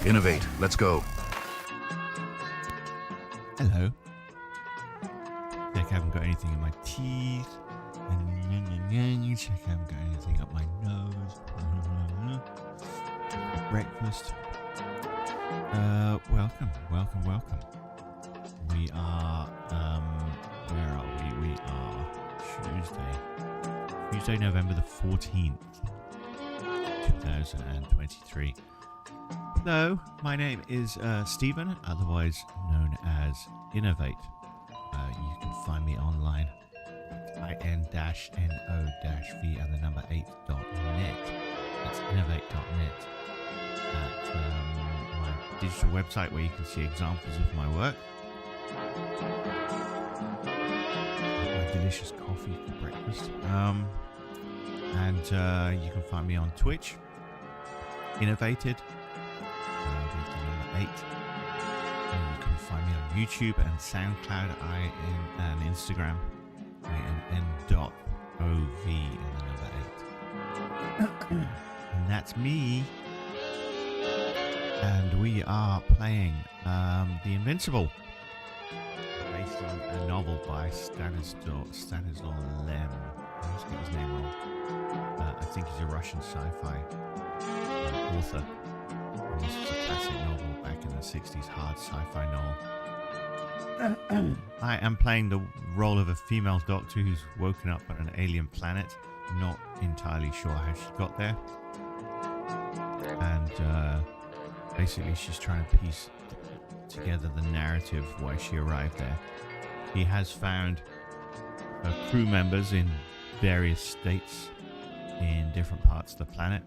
Innovate. Let's go. Hello. Check I haven't got anything in my teeth. Check I haven't got anything up my nose. Breakfast. Welcome. We are, where are we? We are Tuesday, November the 14th, 2023. Hello, my name is Stephen, otherwise known as Innovate. You can find me online at in-no-v and the number 8.net. That's innovate.net. At my digital website where you can see examples of my work. My delicious coffee for breakfast. And you can find me on Twitch, Innovated, with the number 8. And you can find me on YouTube and SoundCloud, and Instagram, inn.ov and the number 8. And that's me. And we are playing The Invincible, based on a novel by Stanislaw Lem. I always get his name wrong. I think he's a Russian sci-fi author. And this is a classic novel back in the 60s, hard sci-fi novel. I am playing the role of a female doctor who's woken up on an alien planet. Not entirely sure how she got there. And basically she's trying to piece together the narrative why she arrived there. He has found crew members in various states in different parts of the planet.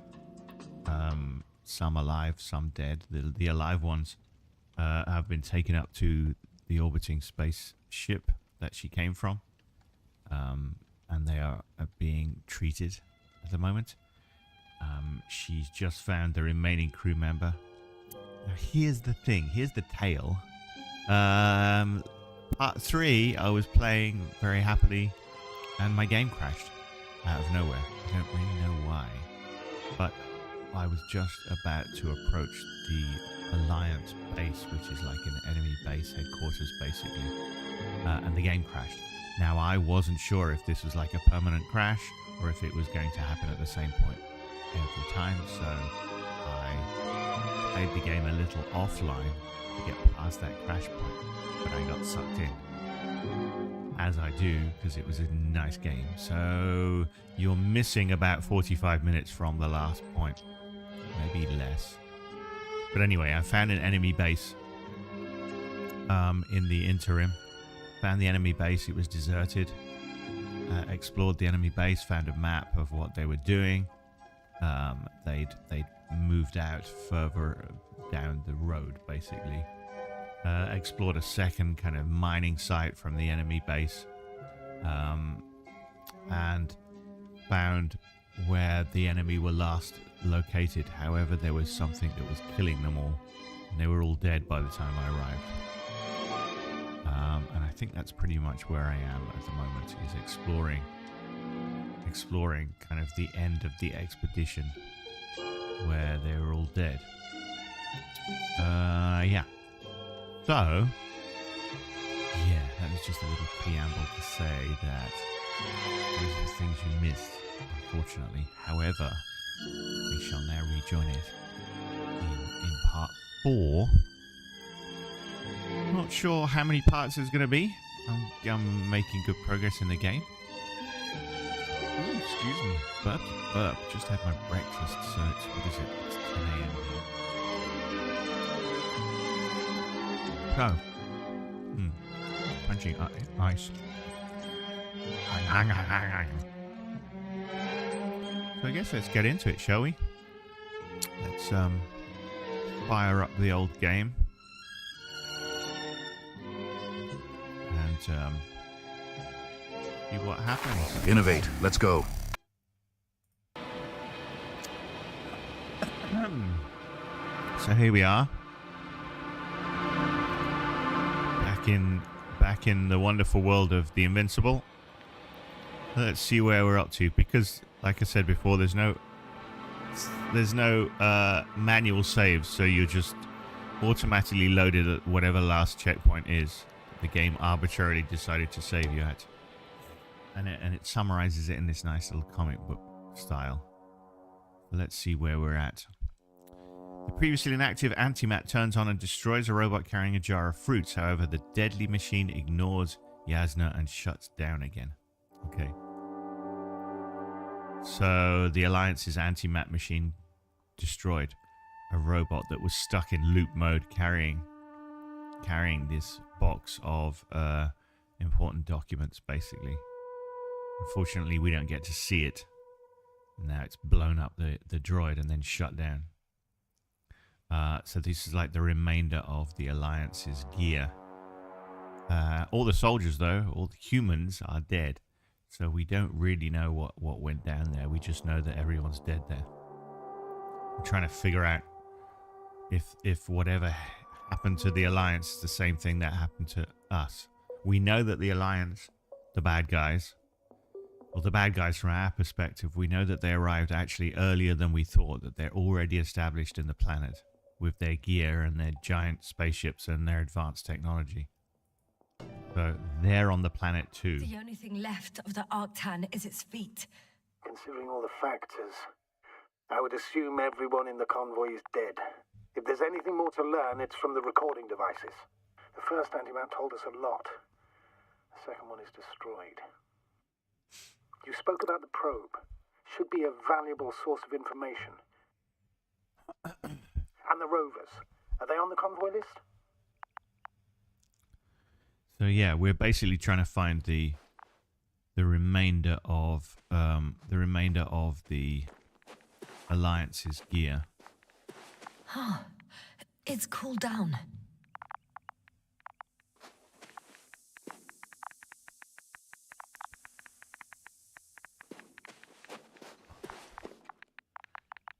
Some alive, some dead. The alive ones have been taken up to the orbiting spaceship that she came from, and they are being treated at the moment. She's just found the remaining crew member. Now here's the thing, here's the tale. Part 3, I was playing very happily, and my game crashed out of nowhere. I don't really know why, but I was just about to approach the Alliance base, which is like an enemy base, headquarters basically, and the game crashed. Now I wasn't sure if this was like a permanent crash or if it was going to happen at the same point every time, so I played the game a little offline to get past that crash point, but I got sucked in, as I do, because it was a nice game. So you're missing about 45 minutes from the last point, maybe less. But anyway, I found an enemy base in the interim. Found the enemy base, it was deserted. Explored the enemy base, found a map of what they were doing. They'd moved out further down the road, basically. Explored a second kind of mining site from the enemy base, and found where the enemy were last located. However, there was something that was killing them all, and they were all dead by the time I arrived. And I think that's pretty much where I am at the moment, is exploring kind of the end of the expedition where they were all dead. Yeah. So, yeah, that was just a little preamble to say that those are the things you missed, unfortunately. However, we shall now rejoin it in part 4. Not sure how many parts there's going to be. I'm making good progress in the game. Ooh, excuse me. Burp. Just had my breakfast, so it's, what is it? It's 10 a.m. here. So, punching ice. So I guess let's get into it, shall we? Let's fire up the old game. And see what happens. Innovate. Let's go. So here we are. Back in the wonderful world of the Invincible. Let's see where we're up to, because like I said before, there's no there's no manual saves, so you're just automatically loaded at whatever last checkpoint is the game arbitrarily decided to save you at. And it summarizes it in this nice little comic book style. Let's see where we're at. The previously inactive antimat turns on and destroys a robot carrying a jar of fruits. However, the deadly machine ignores Yasna and shuts down again. Okay. So the Alliance's antimat machine destroyed a robot that was stuck in loop mode carrying this box of important documents, basically. Unfortunately, we don't get to see it. Now it's blown up the droid and then shut down. So this is like the remainder of the Alliance's gear. All the soldiers, though, all the humans are dead. So we don't really know what went down there. We just know that everyone's dead there. I'm trying to figure out if whatever happened to the Alliance is the same thing that happened to us. We know that the Alliance, the bad guys, or the bad guys from our perspective, we know that they arrived actually earlier than we thought, that they're already established in the planet with their gear and their giant spaceships and their advanced technology. So they're on the planet too. The only thing left of the Arctan is its feet. Considering all the factors, I would assume everyone in the convoy is dead. If there's anything more to learn, it's from the recording devices. The first antimat told us a lot. The second one is destroyed. You spoke about the probe. Should be a valuable source of information. And the rovers. Are they on the convoy list? So yeah, we're basically trying to find the remainder of the Alliance's gear. Huh. It's cooled down.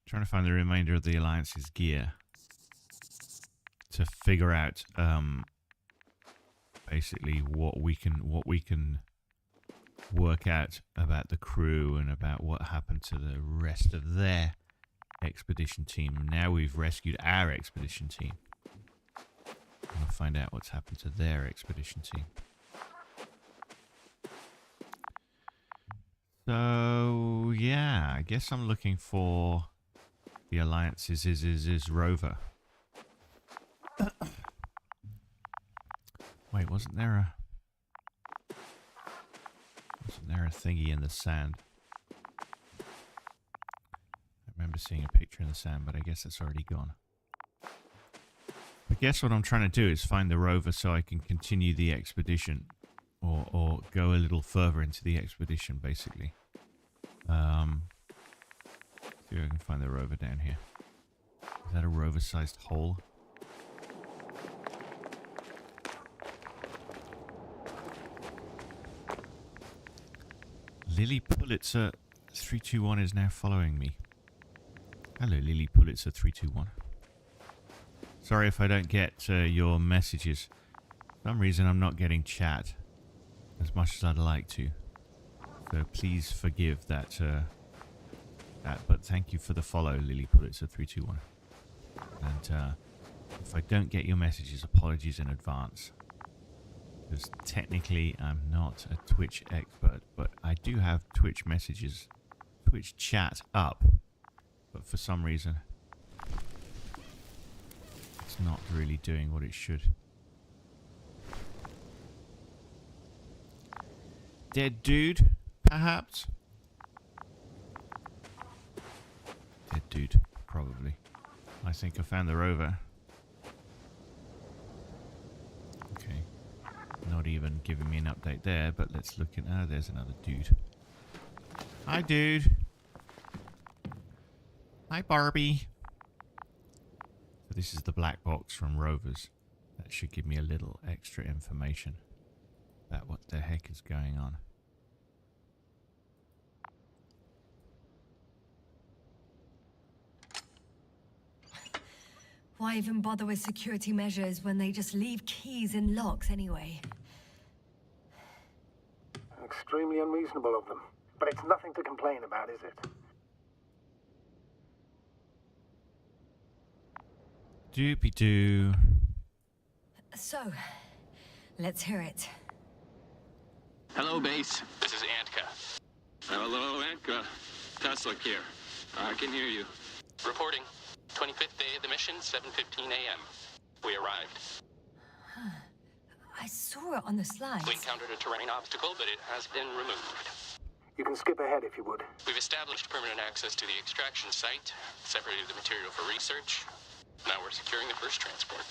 Trying to find the remainder of the Alliance's gear to figure out basically what we can work out about the crew and about what happened to the rest of their expedition team. Now we've rescued our expedition team. We'll find out what's happened to their expedition team. So yeah, I guess I'm looking for the Alliance's is rover. Wait, wasn't there a thingy in the sand? I remember seeing a picture in the sand, but I guess it's already gone. I guess what I'm trying to do is find the rover so I can continue the expedition, or go a little further into the expedition, basically. See if I can find the rover down here. Is that a rover-sized hole? Lily Pulitzer 321 is now following me. Hello, Lily Pulitzer 321. Sorry if I don't get your messages. For some reason I'm not getting chat as much as I'd like to. So please forgive that. But thank you for the follow, Lily Pulitzer 321. And if I don't get your messages, apologies in advance. Because technically I'm not a Twitch expert, but I do have Twitch messages, Twitch chat up. But for some reason, it's not really doing what it should. Dead dude, perhaps? Dead dude, probably. I think I found the rover. Okay. Not even giving me an update there, but let's look at... Oh, there's another dude. Hi, dude. Hi, Barbie. So this is the black box from Rovers. That should give me a little extra information about what the heck is going on. Why even bother with security measures when they just leave keys in locks anyway? Extremely unreasonable of them. But it's nothing to complain about, is it? Doopy-doo. So, let's hear it. Hello, base. This is Antka. Hello, Antka. Tesla here. I can hear you. Reporting. 25th day of the mission, 7:15 a.m. We arrived. I saw it on the slides. We encountered a terrain obstacle, but it has been removed. You can skip ahead if you would. We've established permanent access to the extraction site, separated the material for research. Now we're securing the first transport.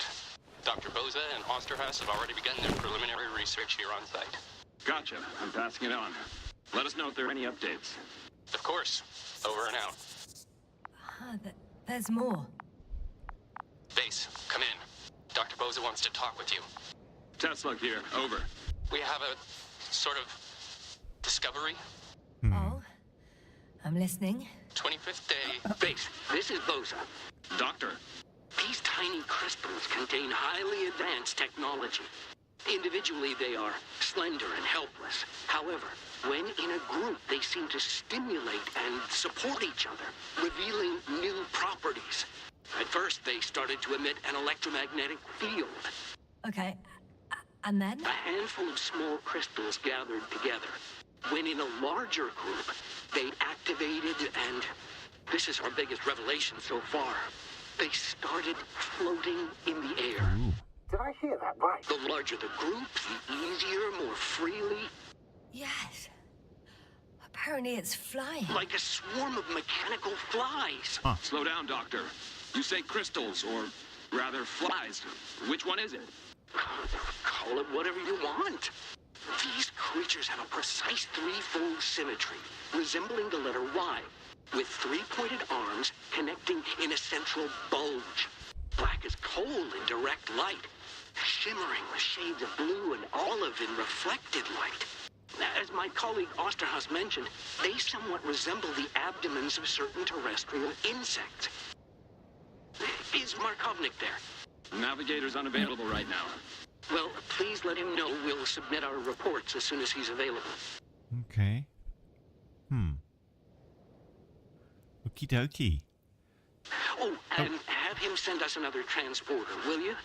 Dr. Boza and Osterhaus have already begun their preliminary research here on site. Gotcha. I'm passing it on. Let us know if there are any updates. Of course. Over and out. There's more. Base, come in. Dr. Boza wants to talk with you. Tesla here. Over. We have a sort of discovery. Oh, I'm listening. 25th day. Base, this is Boza. Doctor. These tiny crystals contain highly advanced technology. Individually, they are slender and helpless. However, when in a group, they seem to stimulate and support each other, revealing new properties. At first, they started to emit an electromagnetic field. Okay, and then? A handful of small crystals gathered together. When in a larger group, they activated and... this is our biggest revelation so far. They started floating in the air. Ooh. Did I hear that right? The larger the group, the easier, more freely. Yes. Apparently it's flying. Like a swarm of mechanical flies. Huh. Slow down, Doctor. You say crystals, or rather flies. Which one is it? Call it whatever you want. These creatures have a precise threefold symmetry, resembling the letter Y, with three-pointed arms connecting in a central bulge. Black as coal in direct light, shimmering with shades of blue and olive in reflected light. As my colleague Osterhaus mentioned, they somewhat resemble the abdomens of certain terrestrial insects. Is Markovnik there? Navigator's unavailable right now. Well, please let him know we'll submit our reports as soon as he's available. Okay. Okie dokie. Oh, and have him send us another transporter, will you?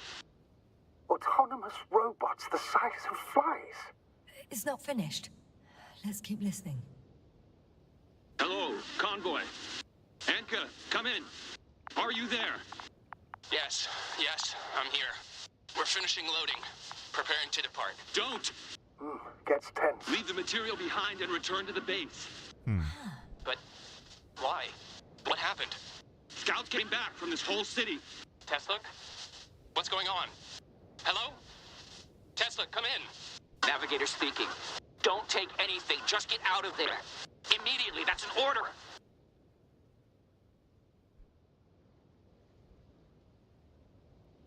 Autonomous robots the size of flies. It's not finished. Let's keep listening. Hello, convoy. Anka, come in. Are you there? Yes, I'm here. We're finishing loading. Preparing to depart. Don't! Gets tense. Leave the material behind and return to the base. But why? What happened? Scouts came back from this whole city. Tesla? What's going on? Hello? Tesla, come in. Navigator speaking. Don't take anything. Just get out of there. Immediately. That's an order.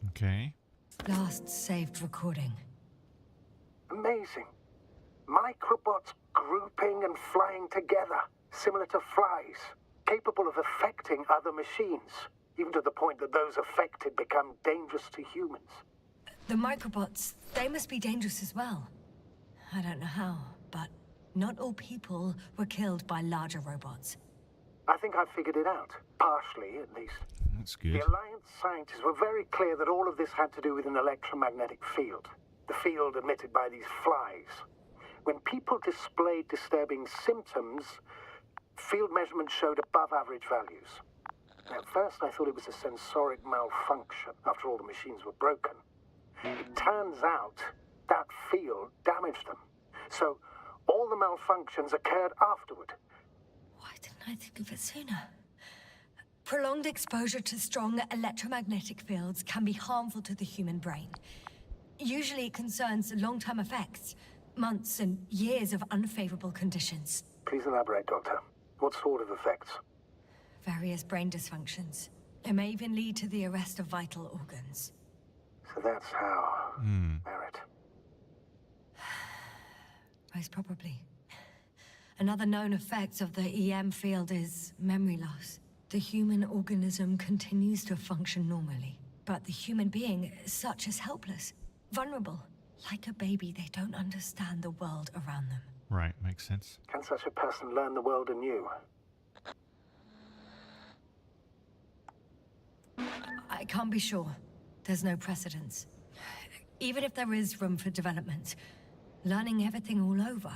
Okay. Last saved recording. Amazing. Microbots grouping and flying together, similar to flies, capable of affecting other machines, even to the point that those affected become dangerous to humans. The microbots, they must be dangerous as well. I don't know how, but not all people were killed by larger robots. I think I figured it out, partially at least. That's good. The Alliance scientists were very clear that all of this had to do with an electromagnetic field, the field emitted by these flies. When people displayed disturbing symptoms, field measurements showed above average values. At first I thought it was a sensoric malfunction, after all the machines were broken. It turns out that field damaged them. So all the malfunctions occurred afterward. Why didn't I think of it sooner? Prolonged exposure to strong electromagnetic fields can be harmful to the human brain. Usually it concerns long-term effects, months and years of unfavorable conditions. Please elaborate, Doctor. What sort of effects? Various brain dysfunctions. It may even lead to the arrest of vital organs. So that's how... Merit. Most probably. Another known effect of the EM field is memory loss. The human organism continues to function normally, but the human being is such as helpless, vulnerable. Like a baby, they don't understand the world around them. Right, makes sense. Can such a person learn the world anew? I can't be sure. There's no precedence. Even if there is room for development, learning everything all over,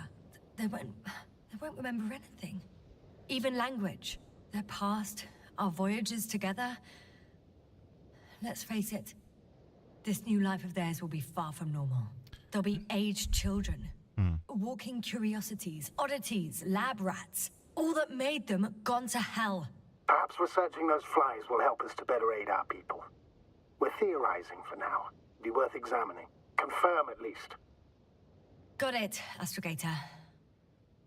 they won't remember anything. Even language, their past, our voyages together. Let's face it, this new life of theirs will be far from normal. They'll be aged children, walking curiosities, oddities, lab rats. All that made them gone to hell. Perhaps researching those flies will help us to better aid our people. We're theorizing for now. Be worth examining. Confirm at least. Got it, Astrogator.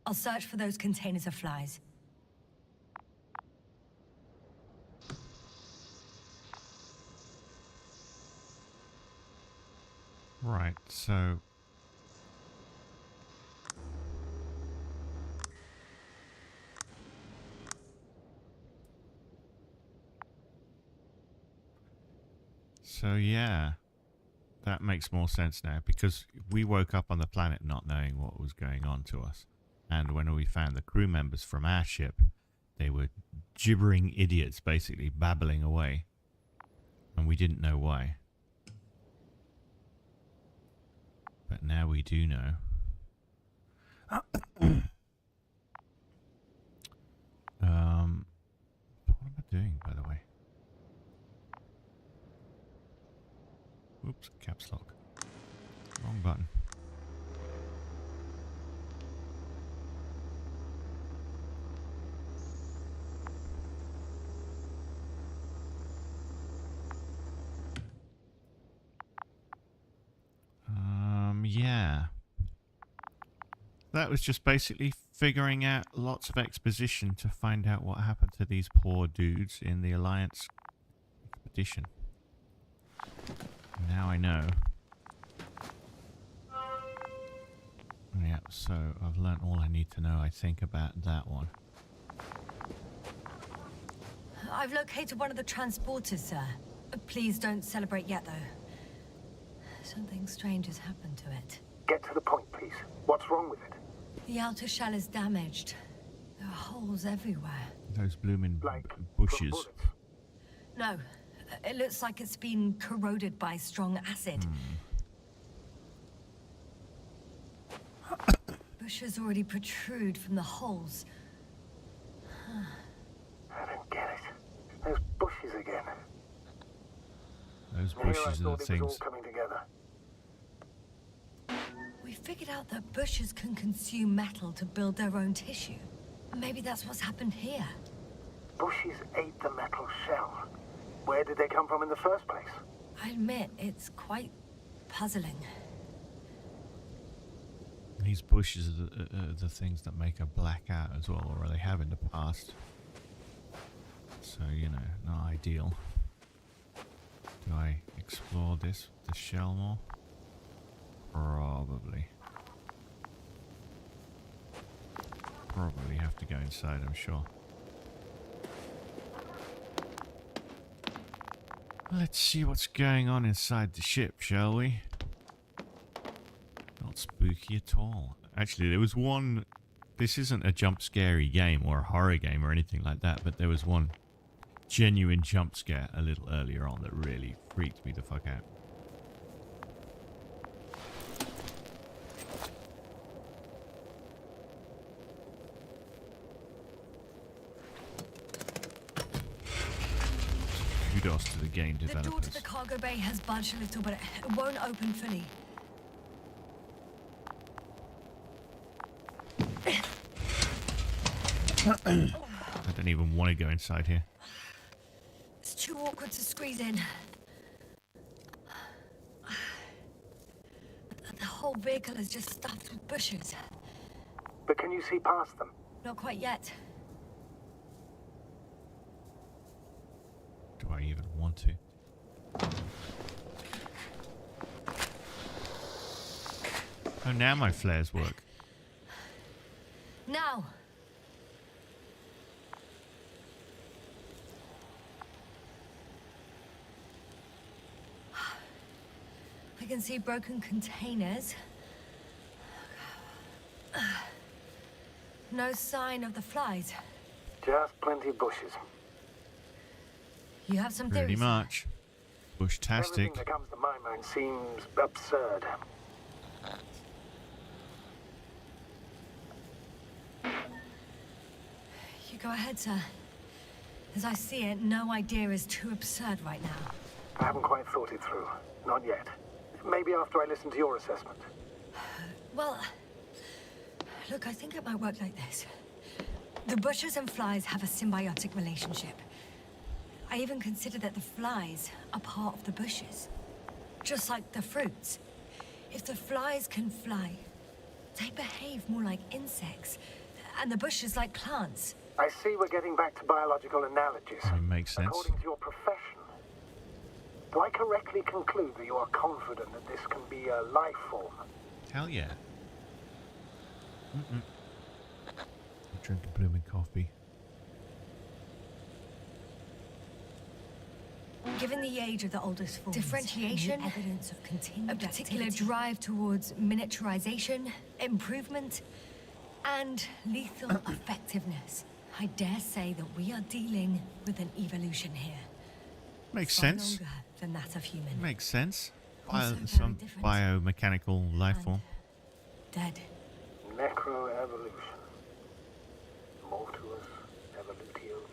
I'll search for those containers of flies. Right, so... So yeah, that makes more sense now, because we woke up on the planet not knowing what was going on to us. And when we found the crew members from our ship, they were gibbering idiots, basically babbling away. And we didn't know why. But now we do know. What am I doing, by the way? Oops, caps lock. Wrong button. Yeah. That was just basically figuring out lots of exposition to find out what happened to these poor dudes in the Alliance expedition. Now I know. Yeah, so I've learnt all I need to know, I think, about that one. I've located one of the transporters, sir. Please don't celebrate yet, though. Something strange has happened to it. Get to the point, please. What's wrong with it? The outer shell is damaged. There are holes everywhere. Those blooming Like bushes. bullets? No, it looks like it's been corroded by strong acid. Bushes already protrude from the holes. I don't get it. Those bushes again. Those Here I bushes are thought the it was things. all coming together. We figured out that bushes can consume metal to build their own tissue. Maybe that's what's happened here. Bushes ate the metal shell. Where did they come from in the first place? I admit, it's quite puzzling. These bushes are the things that make a blackout as well, or they have in the past. So, you know, not ideal. Do I explore the shell more? Probably. Probably have to go inside, I'm sure. Let's see what's going on inside the ship, shall we? Not spooky at all. Actually, there was one... This isn't a jump scary game or a horror game or anything like that, but there was one genuine jump scare a little earlier on that really freaked me the fuck out. Kudos to the game developers. The door to the cargo bay has budged a little, but it won't open fully. I don't even want to go inside here. It's too awkward to squeeze in. The whole vehicle is just stuffed with bushes. But can you see past them? Not quite yet. Do I even want to? Oh, now my flares work. Now! I can see broken containers. No sign of the flies. Just plenty of bushes. You have some Pretty theories? much. Everything Bushtastic. that comes to my mind seems absurd. You go ahead, sir. As I see it, no idea is too absurd right now. I haven't quite thought it through. Not yet. Maybe after I listen to your assessment. Well, look, I think it might work like this. The bushes and flies have a symbiotic relationship. I even consider that the flies are part of the bushes. Just like the fruits. If the flies can fly, they behave more like insects, and the bushes like plants. I see we're getting back to biological analogies. That makes sense. According to your profession, do I correctly conclude that you are confident that this can be a life form? Hell yeah. I'm drinking blooming coffee. Given the age of the oldest forms, differentiation, evidence of continued a particular drive towards miniaturization, improvement, and lethal effectiveness, I dare say that we are dealing with an evolution here. Makes Far sense. longer than that of human. Makes sense. Also very Some different. biomechanical life And form. dead. Necroevolution. Mortuus evolutionis.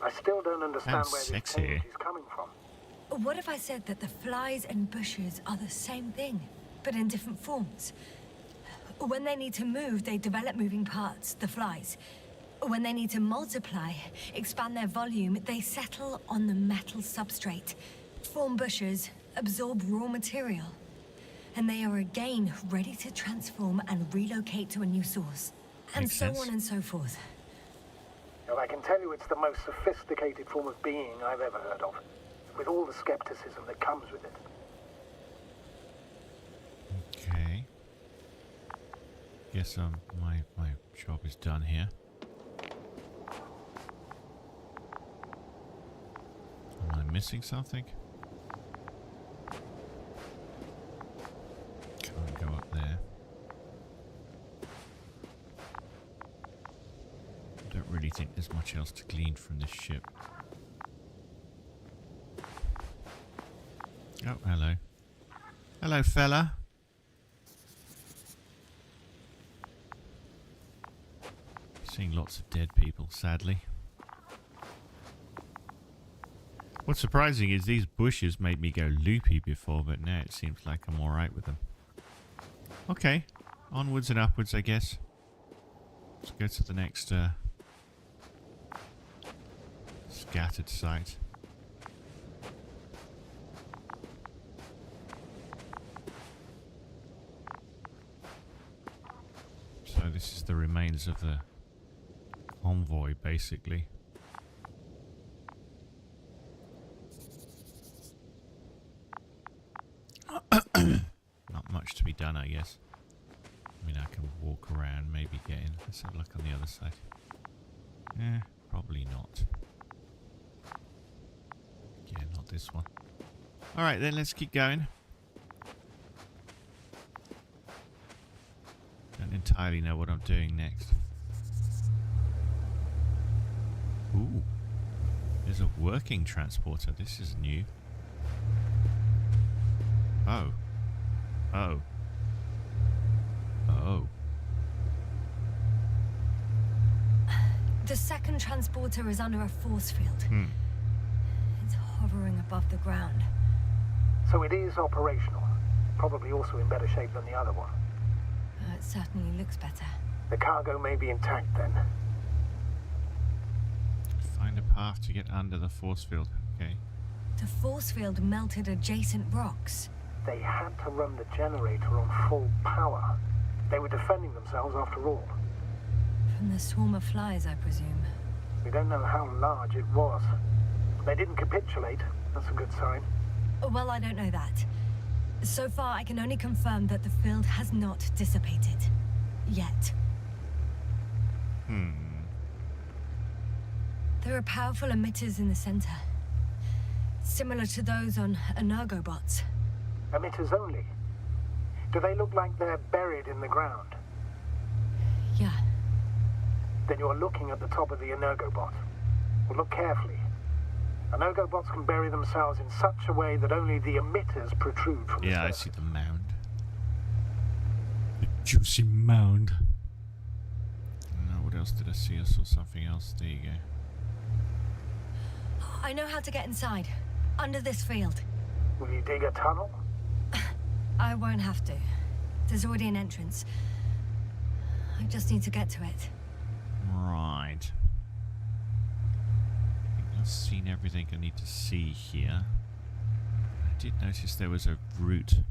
I still don't understand Sounds where this sexy. change is coming from. What if I said that the flies and bushes are the same thing, but in different forms? When they need to move, they develop moving parts, the flies. When they need to multiply, expand their volume, they settle on the metal substrate, form bushes, absorb raw material. And they are again ready to transform and relocate to a new source. And Makes so sense. on and so forth. Well, I can tell you it's the most sophisticated form of being I've ever heard of, with all the skepticism that comes with it. Okay. Guess my job is done here. Am I missing something? Can't go up there. Don't really think there's much else to glean from this ship. Oh, hello. Hello, fella. Seeing lots of dead people, sadly. What's surprising is these bushes made me go loopy before, but now it seems like I'm alright with them. Okay, onwards and upwards, I guess. Let's go to the next scattered site. So this is the remains of the convoy, basically. Not much to be done, I guess. I mean, I can walk around, maybe get in. Let's have a look on the other side. Probably not. Yeah, not this one. Alright then, let's keep going. Don't entirely know what I'm doing next. Ooh. There's a working transporter. This is new. Oh. Oh. Oh. The second transporter is under a force field. It's hovering above the ground. So it is operational. Probably also in better shape than the other one. It certainly looks better. The cargo may be intact then. Find a path to get under the force field. Okay. The force field melted adjacent rocks. They had to run the generator on full power. They were defending themselves after all. From the swarm of flies, I presume. We don't know how large it was. They didn't capitulate. That's a good sign. Well, I don't know that. So far, I can only confirm that the field has not dissipated. Yet. There are powerful emitters in the center. Similar to those on Energobots. Emitters only. Do they look like they're buried in the ground? Yeah. Then you're looking at the top of the Energobot. Well, look carefully. Anogo bots can bury themselves in such a way that only the emitters protrude from the Yeah, I surface. see the mound. The juicy mound. Now, what else did I see? I saw something else. There you go. I know how to get inside. Under this field. Will you dig a tunnel? I won't have to. There's already an entrance. I just need to get to it. Right. I think I've seen everything I need to see here. I did notice there was a route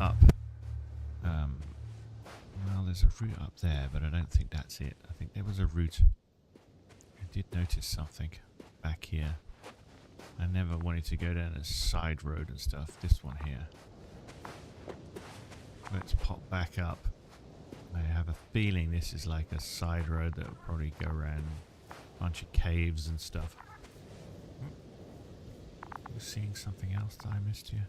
up. Well, there's a route up there, but I don't think that's it. I think there was a route. I did notice something back here. I never wanted to go down a side road and stuff. This one here. Let's pop back up. I have a feeling this is like a side road that will probably go around a bunch of caves and stuff. You're seeing something else that I missed here?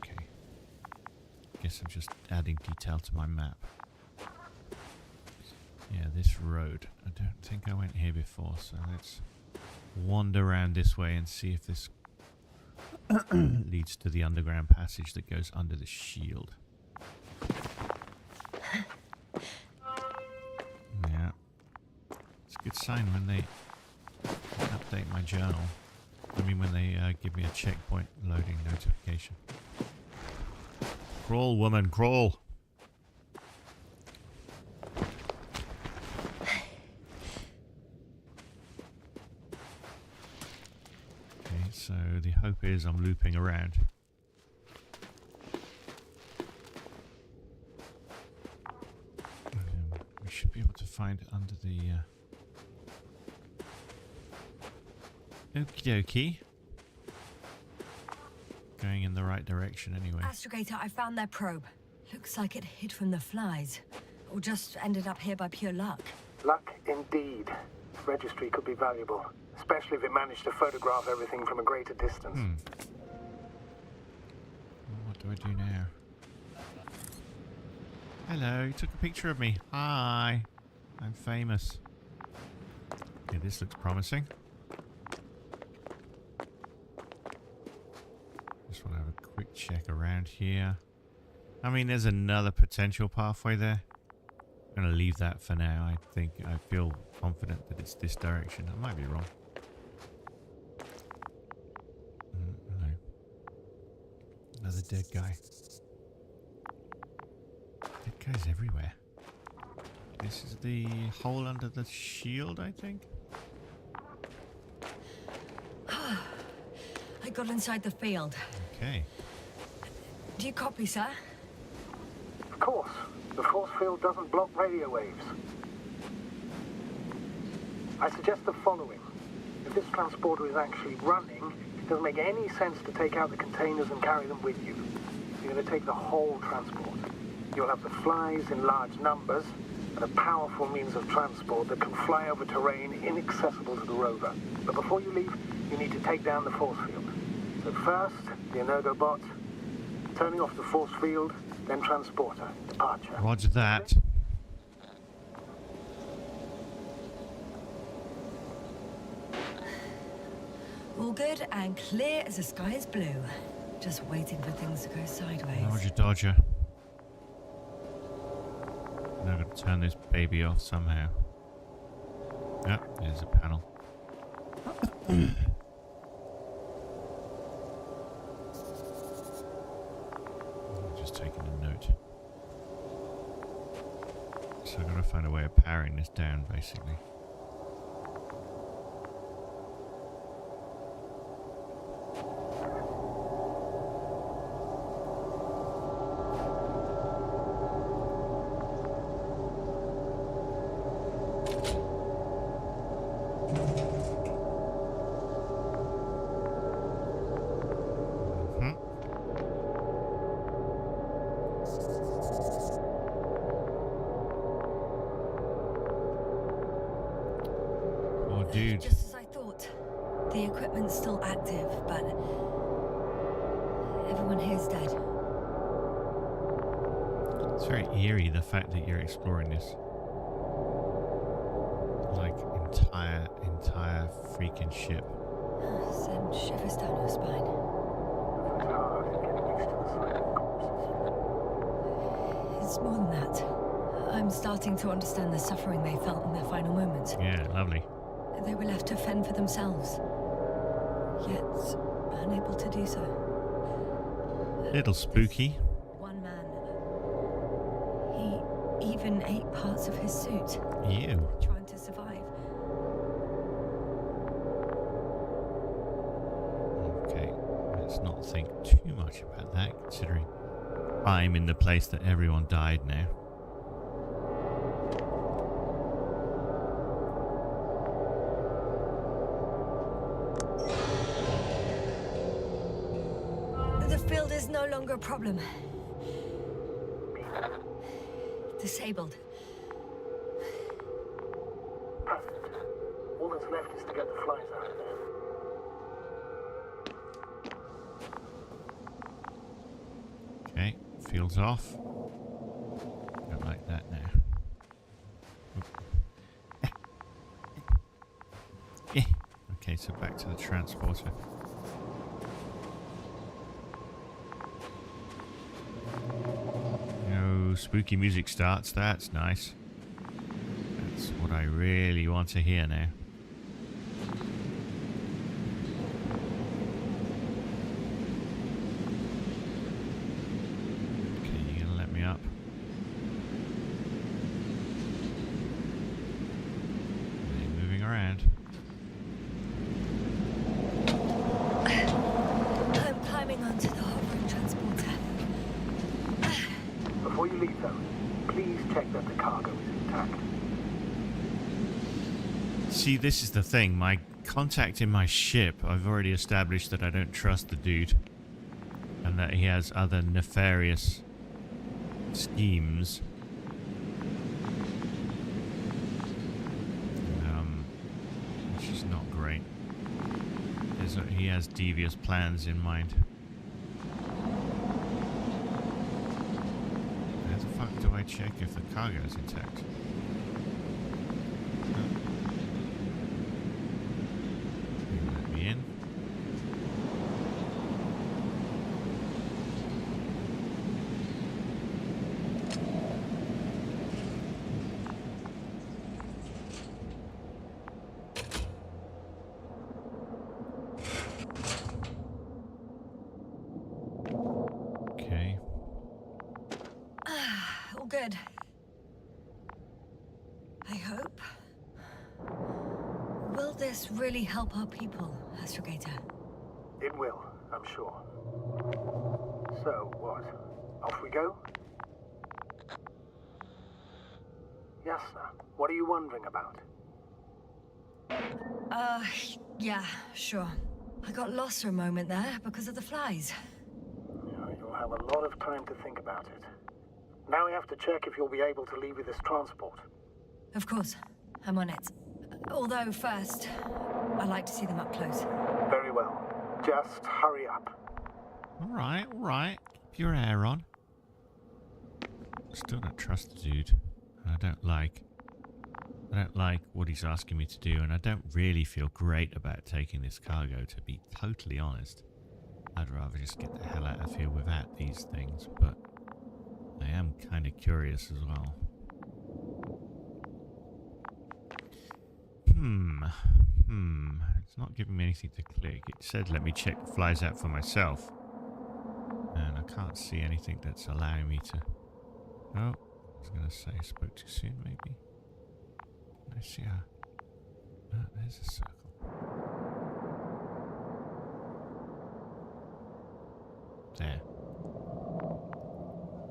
Okay. Guess I'm just adding detail to my map. Yeah, this road. I don't think I went here before, so let's wander around this way and see if this leads to the underground passage that goes under the shield. Yeah. It's a good sign when they update my journal. I mean, when they give me a checkpoint loading notification. Crawl, woman, crawl! So the hope is I'm looping around. We should be able to find under the... Okie dokie. Going in the right direction anyway. Astrogator, I found their probe. Looks like it hid from the flies. Or just ended up here by pure luck. Luck indeed. Registry could be valuable, especially if it managed to photograph everything from a greater distance. What do I do now? Hello, you took a picture of me. Hi, I'm famous. Okay, this looks promising. Just want to have a quick check around here. I mean, there's another potential pathway there. I'm going to leave that for now. I feel confident that it's this direction. I might be wrong. No. Another dead guy. Dead guys everywhere. This is the hole under the shield, I think. I got inside the field. Okay. Do you copy, sir? Of course. The force field doesn't block radio waves. I suggest the following. If this transporter is actually running, it doesn't make any sense to take out the containers and carry them with you. You're going to take the whole transport. You'll have the flies in large numbers and a powerful means of transport that can fly over terrain inaccessible to the rover. But before you leave, you need to take down the force field. So first, the Energo bot, turning off the force field, then transporter. Departure. Roger that. All good and clear as the sky is blue. Just waiting for things to go sideways. Roger Dodger. Now I've got to turn this baby off somehow. Yep, there's a panel. Just taking a note. So I've got to find a way of powering this down, basically. Dude. Just as I thought. The equipment's still active, but everyone here's dead. It's very eerie, the fact that you're exploring this. freaking ship. Send shivers down her spine. It's hard getting used to the sight of corpses. It's more than that. I'm starting to understand the suffering they felt in their final moments. Yeah, lovely. They were left to fend for themselves, yet unable to do so. Little spooky. One man, he even ate parts of his suit, Ew. trying to survive. Okay, let's not think too much about that, considering I'm in the place that everyone died now. The field is no longer a problem. Disabled. Perfect. All that's left is to get the flies out of there. Okay, field's off. Don't like that now. Okay, so back to the transporter. No, spooky music starts. That's nice. That's what I really want to hear now. Okay, you gonna let me up? Are you moving around? I'm climbing onto the hovering transporter. Before you leave, though, please check that the cargo is intact. See, this is the thing. My contact in my ship, I've already established that I don't trust the dude. And that he has other nefarious schemes. Which is not great. He has devious plans in mind. How the fuck do I check if the cargo is intact? Let me in. Okay. All good. I hope. Will this really help our people, Astrogator? It will, I'm sure. So, what? Off we go? Yes, sir. What are you wondering about? Yeah, sure. I got lost for a moment there because of the flies. You'll have a lot of time to think about it. Now we have to check if you'll be able to leave with this transport. Of course, I'm on it. Although first, I'd like to see them up close. Very well. Just hurry up. Alright, alright. Keep your hair on. Still don't trust the dude. I don't like what he's asking me to do, and I don't really feel great about taking this cargo, to be totally honest. I'd rather just get the hell out of here without these things, but I am kind of curious as well. It's not giving me anything to click. It said let me check the flies out for myself. And I can't see anything that's allowing me to... Oh, I was going to say I spoke too soon, maybe. I see how... Oh, there's a circle. There. I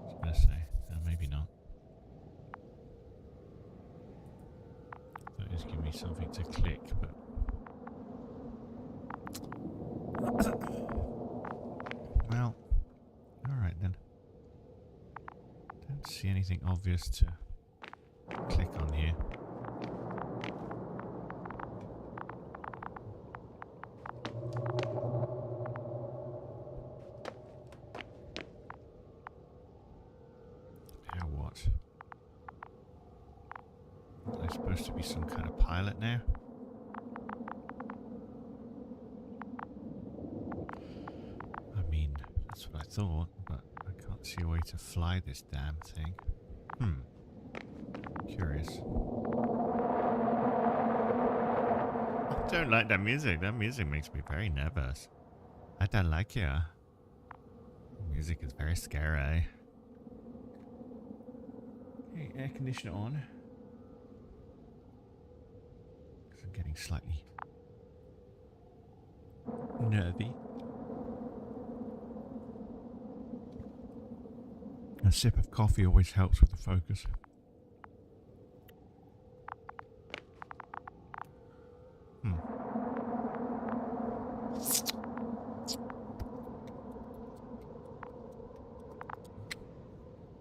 was going to say, maybe not. That is giving me something to click, but... Well, alright then. Don't see anything obvious to click on here. Now what? Am I supposed to be some kind of pilot now? That's what I thought, but I can't see a way to fly this damn thing. Curious. I don't like that music. That music makes me very nervous. I don't like it. Music is very scary. Okay, air conditioner on. Because I'm getting slightly nervy. A sip of coffee always helps with the focus.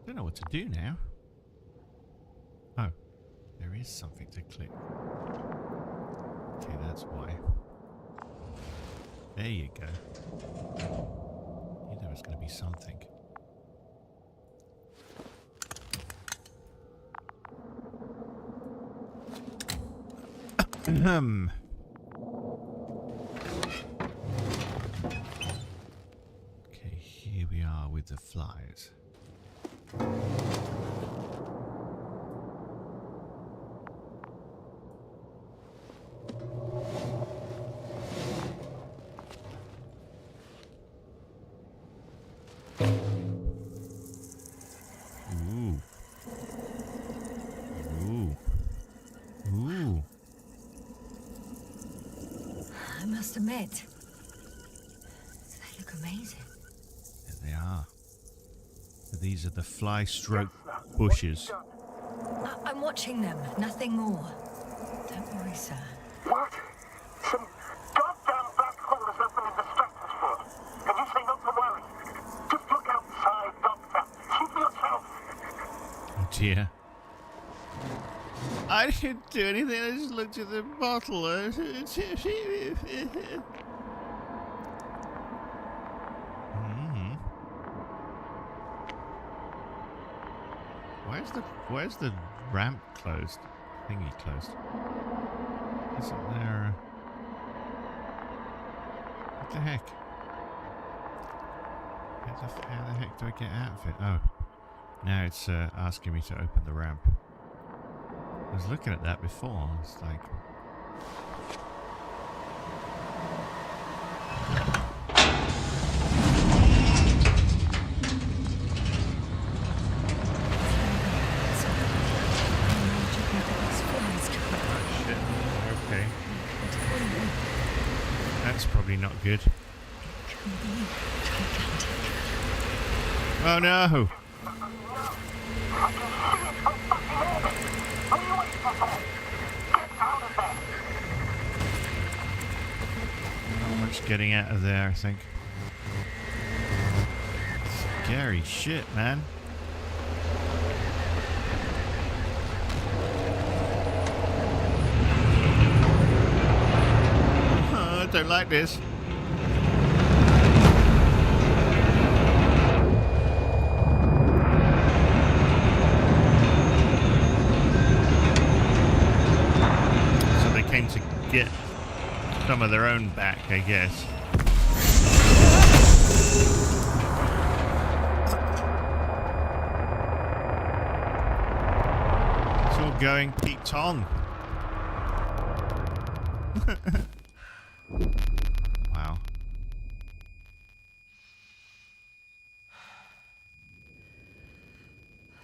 Don't know what to do now. Oh, there is something to click. Okay, that's why. There you go. I knew there was going to be something. Okay, here we are with the flies. Ooh. Ooh. Ooh. I must admit, they look amazing. There they are. These are the fly stroke bushes. I'm watching them, nothing more. Don't worry, sir. What? Some goddamn black hole has opened in the stratosphere. And you say not to worry. Just look outside, Doctor. See for yourself. Oh dear. I didn't do anything, I just looked at the bottle. Where's the ramp closed? Thingy closed. Isn't there? What the heck? How the heck do I get out of it? Oh, now it's asking me to open the ramp. I was looking at that before. It's like. That's probably not good. Oh no! Not much getting out of there, I think. Scary shit, man. I don't like this. So they came to get some of their own back, I guess. It's all going Pt.4. Wow.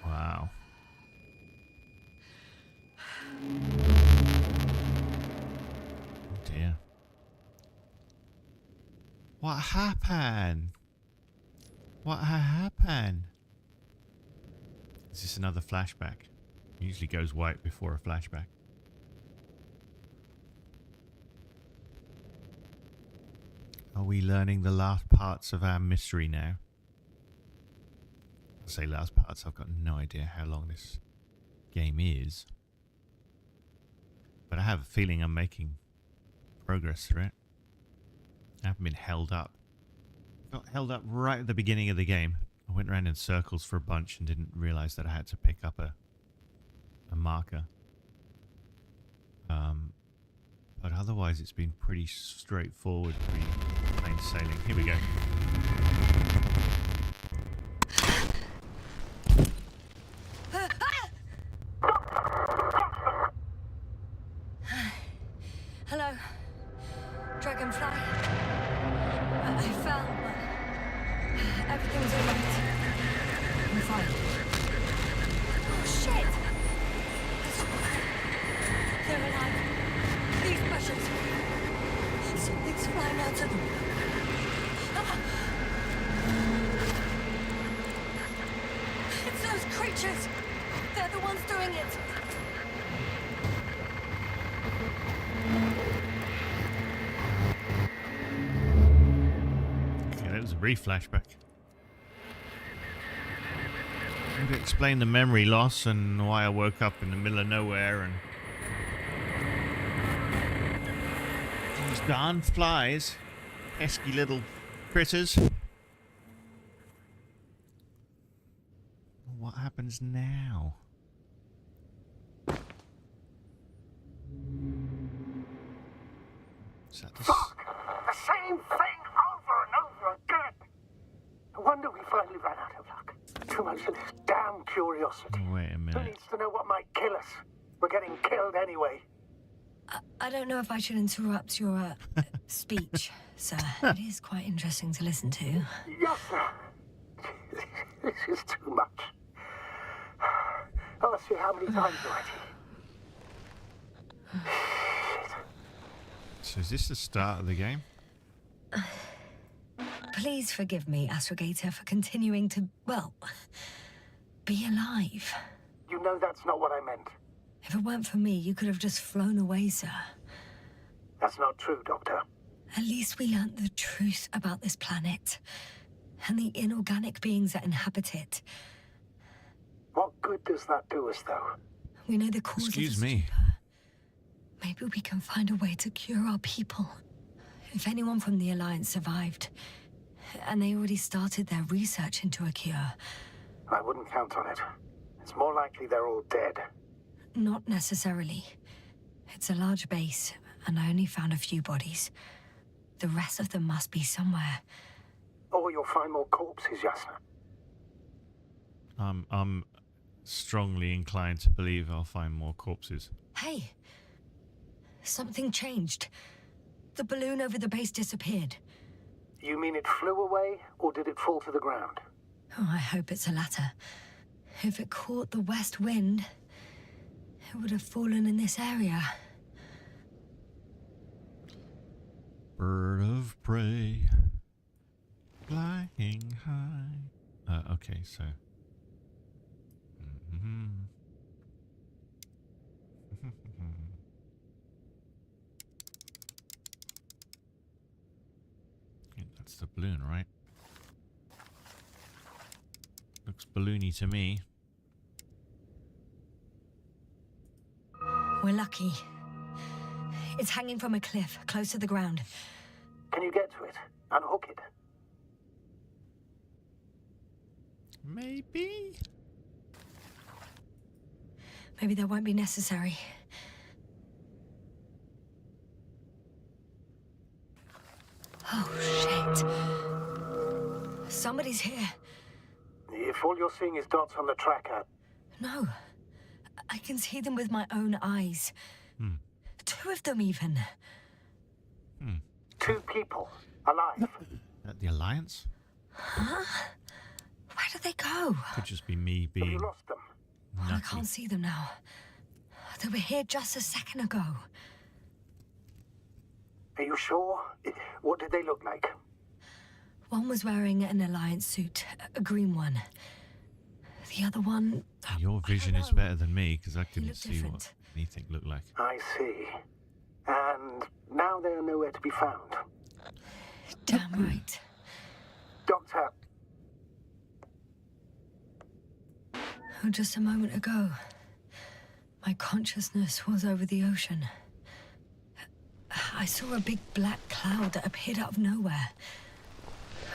Wow. Oh dear. What happened? What happened? Is this another flashback? It usually goes white before a flashback. Are we learning the last parts of our mystery now? I say last parts, I've got no idea how long this game is. But I have a feeling I'm making progress through it. I haven't been held up. I got held up right at the beginning of the game. I went around in circles for a bunch and didn't realize that I had to pick up a marker. But otherwise it's been pretty straightforward, pretty plain sailing. Here we go. I fell, but everything's all right. I'm fine. Oh, shit! They're alive. These bushes. Something's flying out of them. It's those creatures. They're the ones doing it. Yeah, that was a brief flashback. Would explain the memory loss and why I woke up in the middle of nowhere and these darn flies, pesky little critters. What happens now? Is that the Fuck! The same thing over and over again! No wonder we finally ran out of luck. Too much of this damn curiosity. Wait a Who minute. needs to know what might kill us? We're getting killed anyway. I don't know if I should interrupt your speech, sir. It is quite interesting to listen to. Yes, sir. This is too much. Oh, let's see how many times already. So is this the start of the game? Please forgive me, Astrogator, for continuing to, well, be alive. You know that's not what I meant. If it weren't for me, you could have just flown away, sir. That's not true, Doctor. At least we learnt the truth about this planet and the inorganic beings that inhabit it. What good does that do us, though? We know the cause Excuse of the me. stupor. Maybe we can find a way to cure our people. If anyone from the Alliance survived, and they already started their research into a cure. I wouldn't count on it. It's more likely they're all dead. Not necessarily. It's a large base, and I only found a few bodies. The rest of them must be somewhere. Or you'll find more corpses, Yasna. I'm strongly inclined to believe I'll find more corpses. Hey! Something changed. The balloon over the base disappeared. You mean it flew away, or did it fall to the ground? Oh, I hope it's the latter. If it caught the west wind, it would have fallen in this area. Bird of prey, flying high. Okay, so. Yeah, that's the balloon, right? Looks balloony to me. We're lucky. It's hanging from a cliff, close to the ground. Can you get to it? Unhook it? Maybe? Maybe that won't be necessary. Oh, shit. Somebody's here. If all you're seeing is dots on the tracker, No. I can see them with my own eyes. Two of them, even. 2 people, alive. At the Alliance? Huh? Where did they go? Could just be me Have you being lost them? Well, I nutty. can't see them now. They were here just a second ago. Are you sure? What did they look like? One was wearing an Alliance suit, a green one. The other one... Your I vision don't is know. better than me because I couldn't looked see what different. anything looked like. I see. And now they're nowhere to be found. Damn right. Doctor, Oh, just a moment ago, my consciousness was over the ocean. I saw a big black cloud that appeared out of nowhere,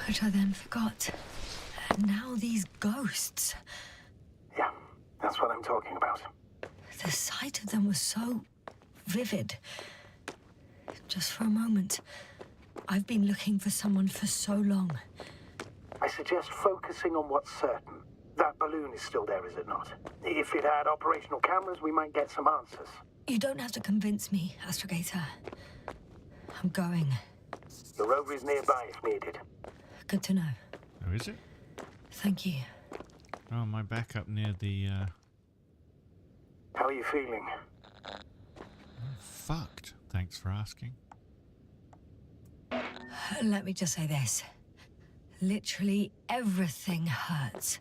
which I then forgot. And now these ghosts. yeah, that's what I'm talking about. The sight of them was so vivid. Just for a moment. I've been looking for someone for so long. I suggest focusing on what's certain. That balloon is still there, is it not? If it had operational cameras, we might get some answers. You don't have to convince me, Astrogator. I'm going. The rover is nearby if needed. Good to know. Oh, is it? Thank you. Oh, am I back up near the, How are you feeling? fucked. Thanks for asking. Let me just say this. Literally everything hurts.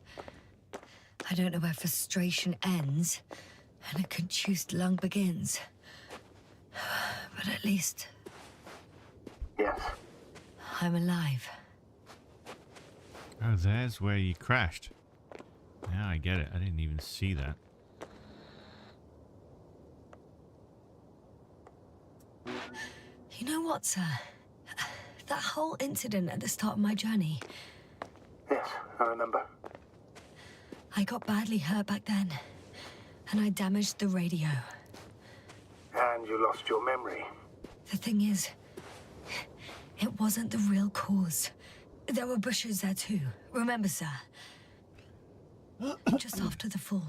I don't know where frustration ends and a contused lung begins. But at least Yes. I'm alive. Oh, there's where you crashed. Now I get it. I didn't even see that. You know what, sir? That whole incident at the start of my journey, Yes, I remember. I got badly hurt back then, and I damaged the radio. And you lost your memory. The thing is, it wasn't the real cause. There were bushes there too, remember, sir? Just after the fall,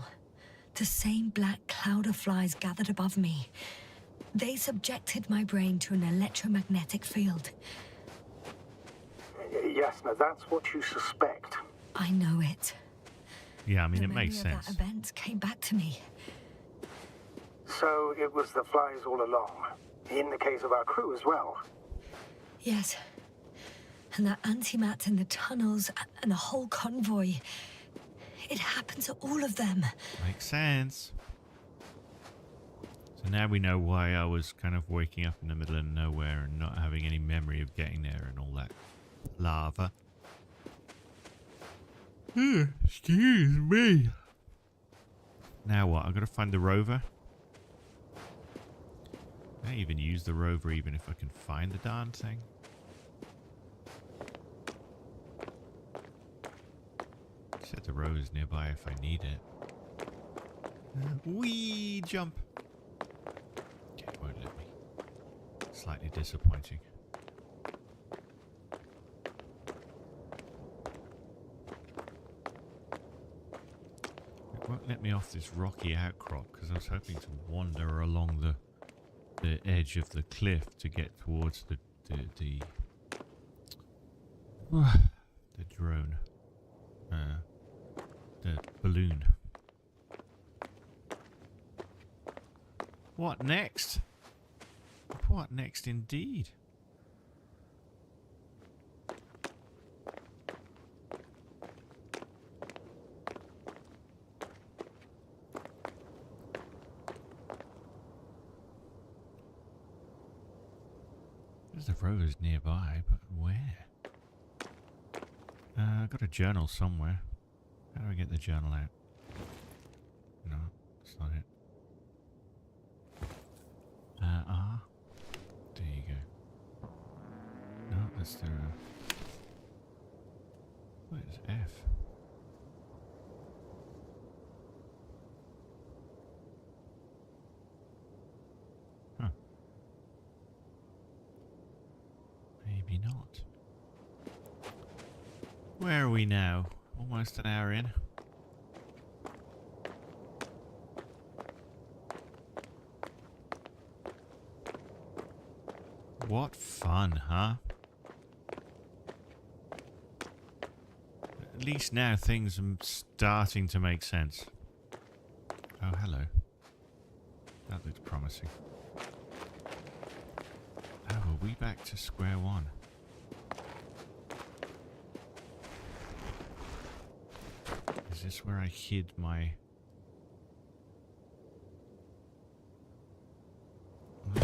the same black cloud of flies gathered above me. They subjected my brain to an electromagnetic field. Yes, now that's what you suspect. I know it. Yeah, I mean, The it makes memory of sense. that event came back to me. So it was the flies all along. In the case of our crew as well. Yes. And that antimat in the tunnels and the whole convoy. It happened to all of them. Makes sense. So now we know why I was kind of waking up in the middle of nowhere and not having any memory of getting there and all that lava. Excuse me. Now what? I've got to find the rover. Can I even use the rover even if I can find the darn thing? Said the rover's nearby if I need it. Wee jump. Okay, it won't let me. Slightly disappointing. It won't let me off this rocky outcrop because I was hoping to wander along the edge of the cliff to get towards the drone, the balloon. What next? What next indeed? The rover's nearby, but where? I've got a journal somewhere. How do I get the journal out? No, that's not it. There you go. No, that's the... What is F? Huh. Maybe not. Where are we now? Almost an hour in. What fun, huh? At least now things are starting to make sense. Oh, hello. That looks promising. Oh, are we back to square one? Is this where I hid my... Is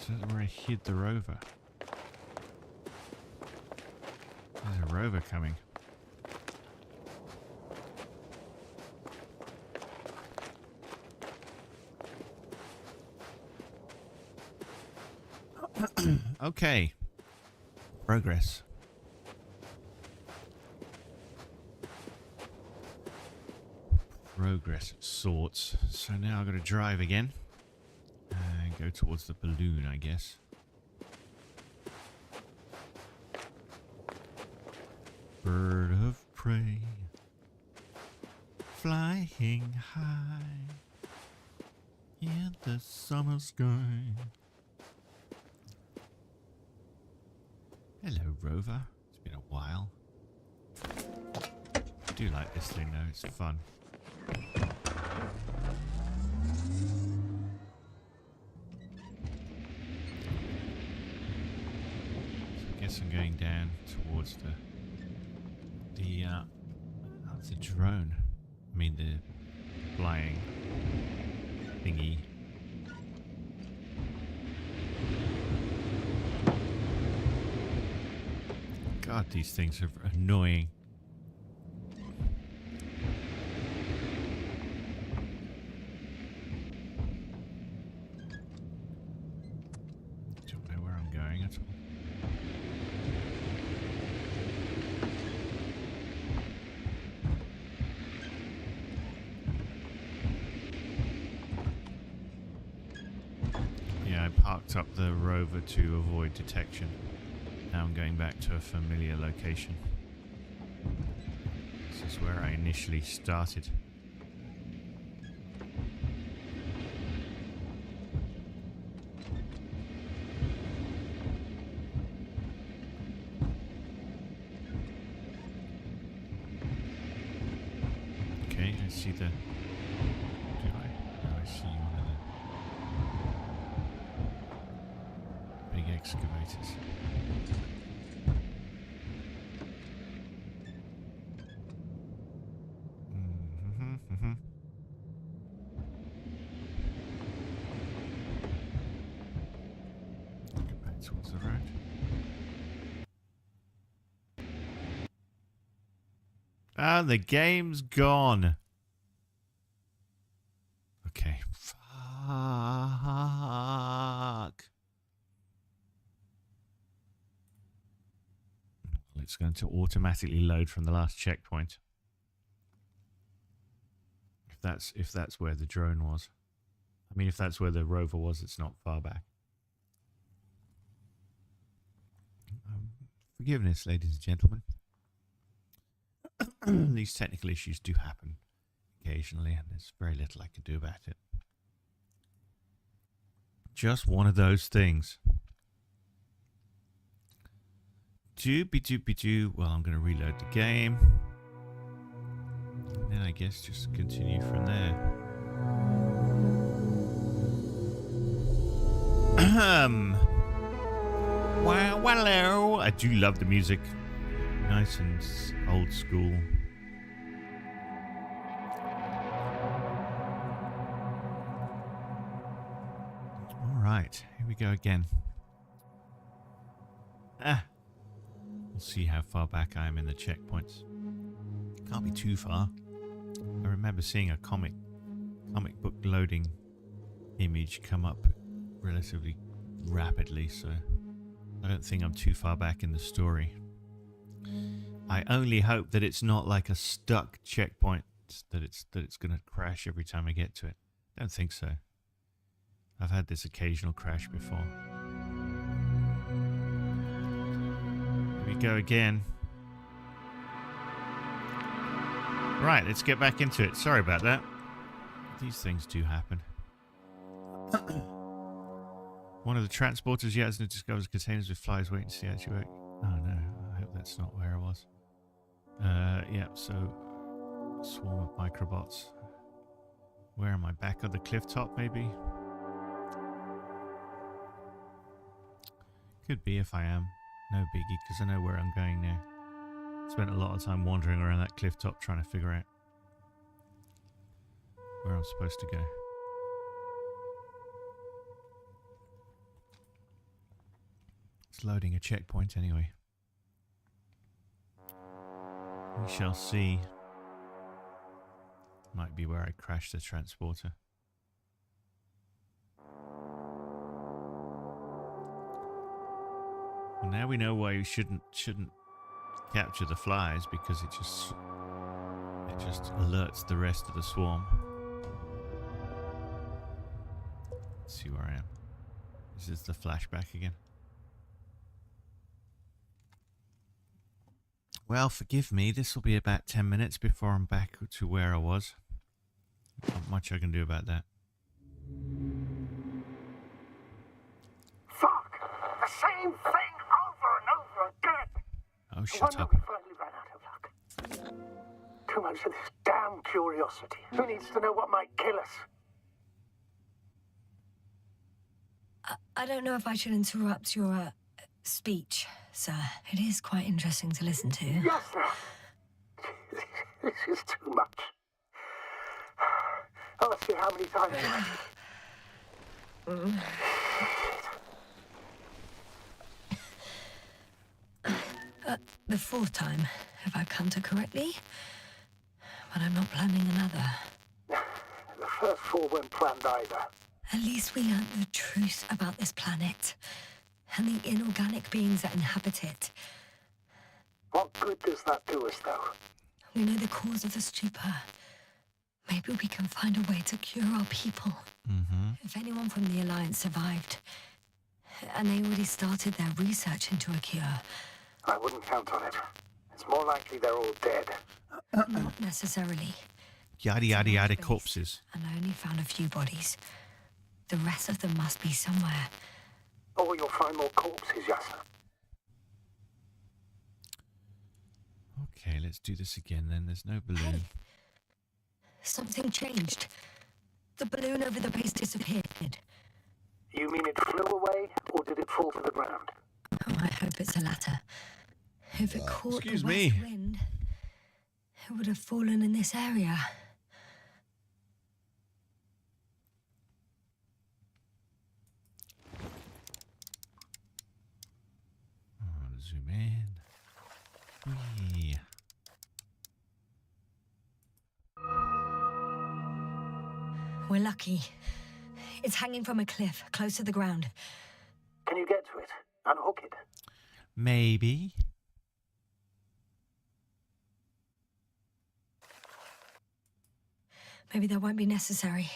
that where I hid the rover? There's a rover coming. Okay. Progress. Progress of sorts. So now I've got to drive again. And go towards the balloon, I guess. Bird of prey. Flying high. In the summer sky. Hello, Rover. It's been a while. I do like this thing though, it's fun. So I guess I'm going down towards the drone. I mean the flying thingy. God, these things are annoying. Don't know where I'm going at all. Yeah, I parked up the rover to avoid detection. Now I'm going back to a familiar location. This is where I initially started. Okay, I see the... Do I? Oh, I see one of the big excavators. Go back towards the road. Ah, the game's gone. Okay. Fuck. It's going to automatically load from the last checkpoint. If that's where the drone was. I mean, if that's where the rover was, it's not far back. Forgiveness, ladies and gentlemen. These technical issues do happen occasionally, and there's very little I can do about it. Just one of those things. Doopy-doopy-doo. Well, I'm going to reload the game. And then I guess just continue from there. Well, hello. I do love the music. Nice and old school. All right, here we go again. We'll see how far back I am in the checkpoints. Can't be too far. I remember seeing a comic book loading image come up relatively rapidly, so I don't think I'm too far back in the story. I only hope that it's not like a stuck checkpoint, that it's going to crash every time I get to it. Don't think so. I've had this occasional crash before. Here we go again. Right, let's get back into it. Sorry about that. These things do happen. One of the transporters yet hasn't discovers containers with flies waiting to see how she works. Oh no, I hope that's not where I was. Yeah, so swarm of microbots. Where am I? Back on the cliff top, maybe? Could be if I am. No biggie, because I know where I'm going now. Spent a lot of time wandering around that cliff top trying to figure out where I'm supposed to go. It's loading a checkpoint anyway. We shall see. Might be where I crashed the transporter. Well, now we know why you shouldn't capture the flies, because it just alerts the rest of the swarm. Let's see where I am. Is this the flashback again? Well, forgive me, this will be about 10 minutes before I'm back to where I was. Not much I can do about that. Fuck! The same thing over and over again! Oh, No shut wonder up. we finally ran out of luck. Too much of this damn curiosity. Who needs to know what might kill us? I don't know if I should interrupt your speech, sir. It is quite interesting to listen to. Yes, sir. This is too much. Oh, let's see how many times. The fourth time, if I've counted correctly. But I'm not planning another. The first 4 weren't planned either. At least we learned the truth about this planet and the inorganic beings that inhabit it. What good does that do us, though? We know the cause of the stupor. Maybe we can find a way to cure our people. If anyone from the Alliance survived, and they already started their research into a cure. I wouldn't count on it. It's more likely they're all dead. Not necessarily. Yada yada yada corpses. And I only found a few bodies. The rest of them must be somewhere. Or you'll find more corpses, Yasser. Okay, let's do this again then. There's no balloon. Hey. Something changed. The balloon over the base disappeared. You mean it flew away, or did it fall to the ground? Oh, I hope it's the latter. If it caught excuse the me. west wind, it would have fallen in this area. Zoom in. Whee. We're lucky. It's hanging from a cliff, close to the ground. Can you get to it? Unhook it? Maybe. Maybe that won't be necessary.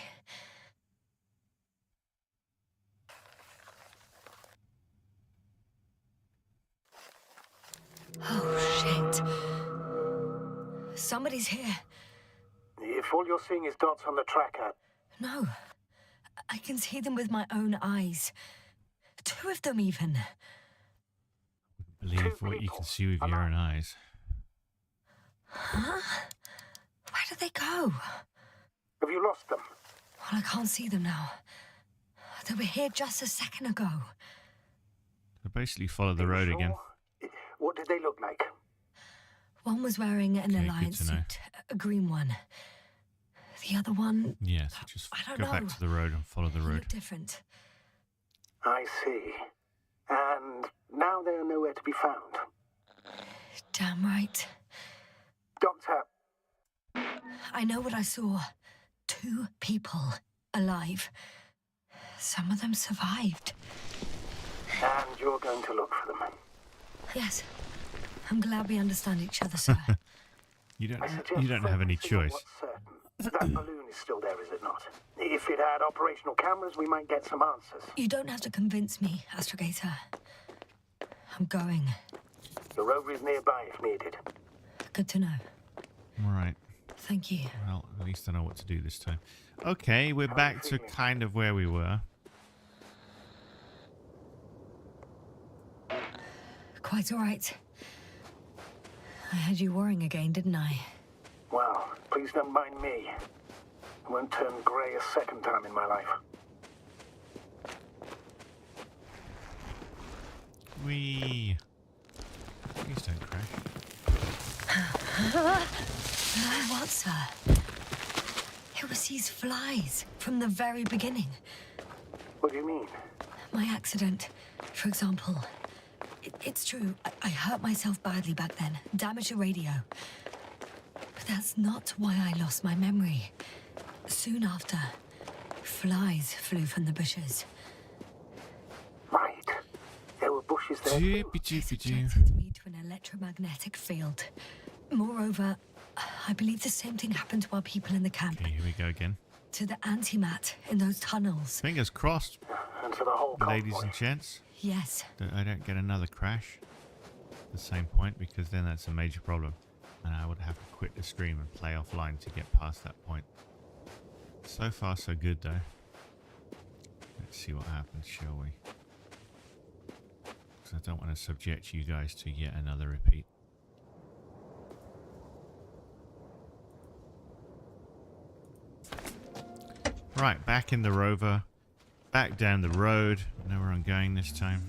Oh, shit. Somebody's here. If all you're seeing is dots on the tracker, No. I can see them with my own eyes. 2 of them, even. Believe what you can see with your own eyes. Huh? Where did they go? have you lost them? Well, I can't see them now. They were here just a second ago. So basically follow the road again. Sure? What did they look like? One was wearing an Okay, good Alliance to know. suit, a green one. The other one, Yes, just I don't go back know. to the road and follow the he road. looked different. I see. And now they are nowhere to be found. Damn right. Doctor, I know what I saw. 2 people alive. Some of them survived. and you're going to look for them. Yes. I'm glad we understand each other, sir. You I suggest don't have any focusing on choice. what's certain. That balloon is still there, is it not? If it had operational cameras, we might get some answers. You don't have to convince me, Astrogator. I'm going. The rover is nearby if needed. Good to know. All right. Thank you. Well, at least I know what to do this time. Okay, we're back to kind of where we were. Quite all right. I had you worrying again, didn't I? Well, please don't mind me. I won't turn grey a second time in my life. Whee! Please don't crash. What, sir? It was these flies from the very beginning. What do you mean? My accident, for example. It's true, I hurt myself badly back then, damaged the radio. But that's not why I lost my memory. Soon after, flies flew from the bushes. Right. There were bushes there. Doopy-doopy-doo. Subjected me to an electromagnetic field. Moreover, I believe the same thing happened to our people in the camp. Okay, here we go again. To the antimat in those tunnels. Fingers crossed, And to the whole ladies convoy. and gents. Yes. That I don't get another crash at the same point, because then that's a major problem. And I would have to quit the stream and play offline to get past that point. So far, so good, though. Let's see what happens, shall we? Because I don't want to subject you guys to yet another repeat. Right, back in the rover. Back down the road. I know where I'm going this time.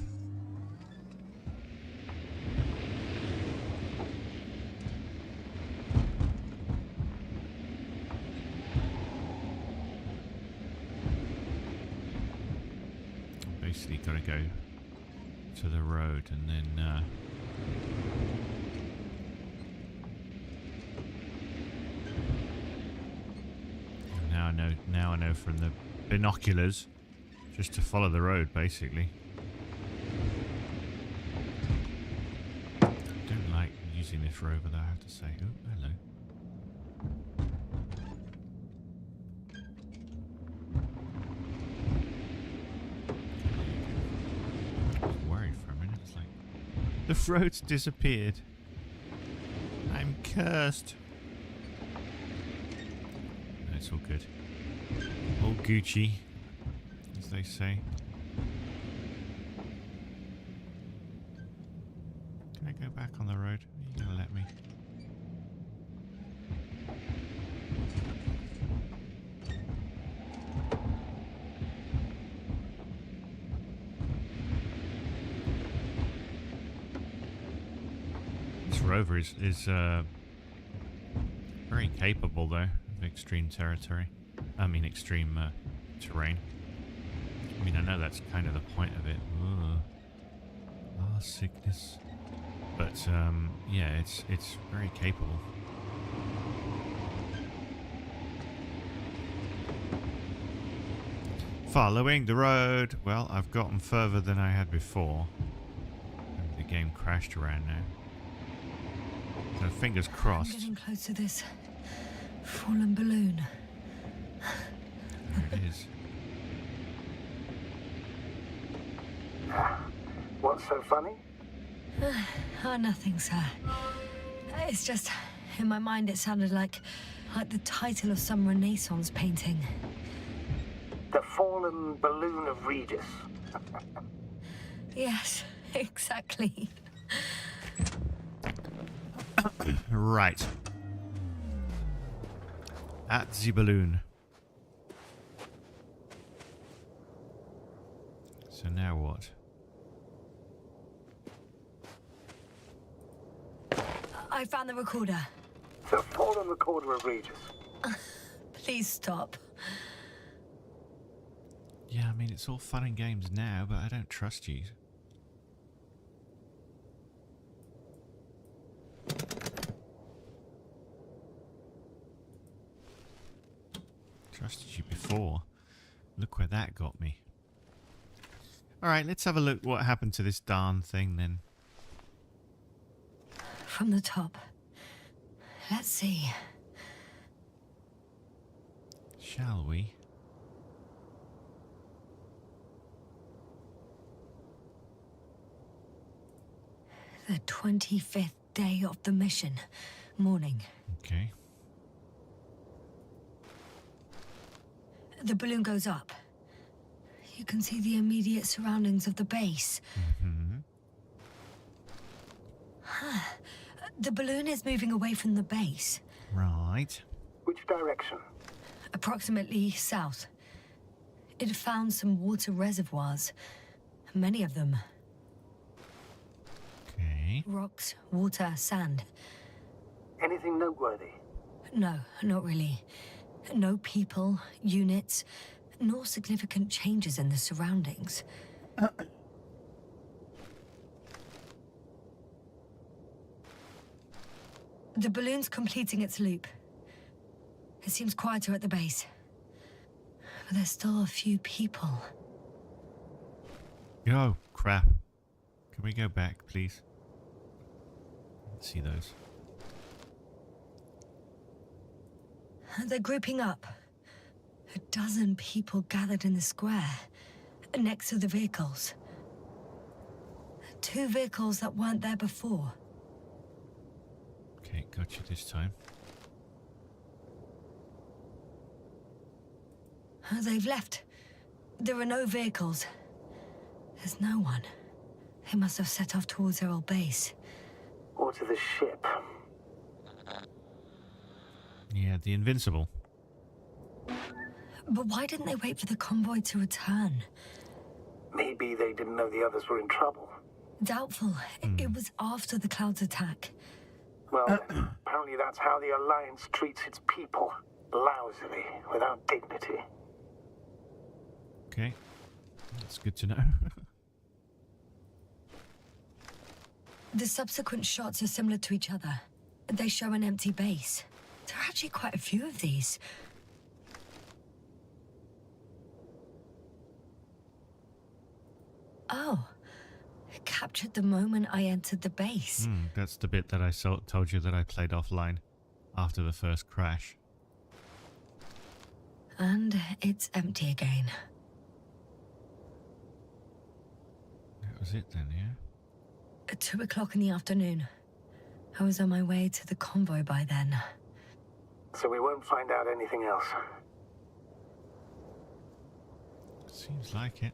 Basically got to go to the road and then now I know from the binoculars just to follow the road basically. Don't like using this rover though, I have to say. Oh, hello. The road's disappeared. I'm cursed. No, it's all good. All Gucci, as they say. Can I go back on the road? Are you gonna let me? Rover is very capable though of extreme territory. I mean extreme terrain. I mean I know that's kind of the point of it. Sickness. But yeah, it's very capable. Following the road. Well, I've gotten further than I had before. Maybe the game crashed around now. So fingers crossed. I'm getting close to this fallen balloon. There it is. What's so funny? Oh, nothing, sir. It's just, in my mind it sounded like the title of some Renaissance painting. The Fallen Balloon of Regis. Yes, exactly. Right. At the balloon. So now what? I found the recorder. The Fallen Recorder of Regis. Please stop. Yeah, I mean, it's all fun and games now, but I don't trust you. Trusted you before. Look where that got me. Alright, let's have a look what happened to this darn thing then. From the top. Let's see. Shall we? The 25th day of the mission. Morning. Okay. The balloon goes up. You can see the immediate surroundings of the base. Mm-hmm. The balloon is moving away from the base. Right. Which direction? Approximately south. It found some water reservoirs. Many of them. Okay. Rocks, water, sand. Anything noteworthy? No, not really. No people, units, nor significant changes in the surroundings. The balloon's completing its loop. It seems quieter at the base. But there's still a few people. Oh, crap. Can we go back, please? Let's see those. They're grouping up. A dozen people gathered in the square, next to the vehicles. 2 vehicles that weren't there before. Okay, got you this time. They've left. There are no vehicles. There's no one. They must have set off towards their old base. Or to the ship. Yeah, the Invincible. But why didn't they wait for the convoy to return? Maybe they didn't know the others were in trouble. Doubtful. It was after the Cloud's attack. Well, then, apparently that's how the Alliance treats its people. Lousily, without dignity. Okay. That's good to know. The subsequent shots are similar to each other. They show an empty base. There are actually quite a few of these. Oh. Captured the moment I entered the base. That's the bit that I told you that I played offline after the first crash. And it's empty again. That was it then, yeah? At 2 o'clock in the afternoon. I was on my way to the convoy by then. So we won't find out anything else. Seems like it.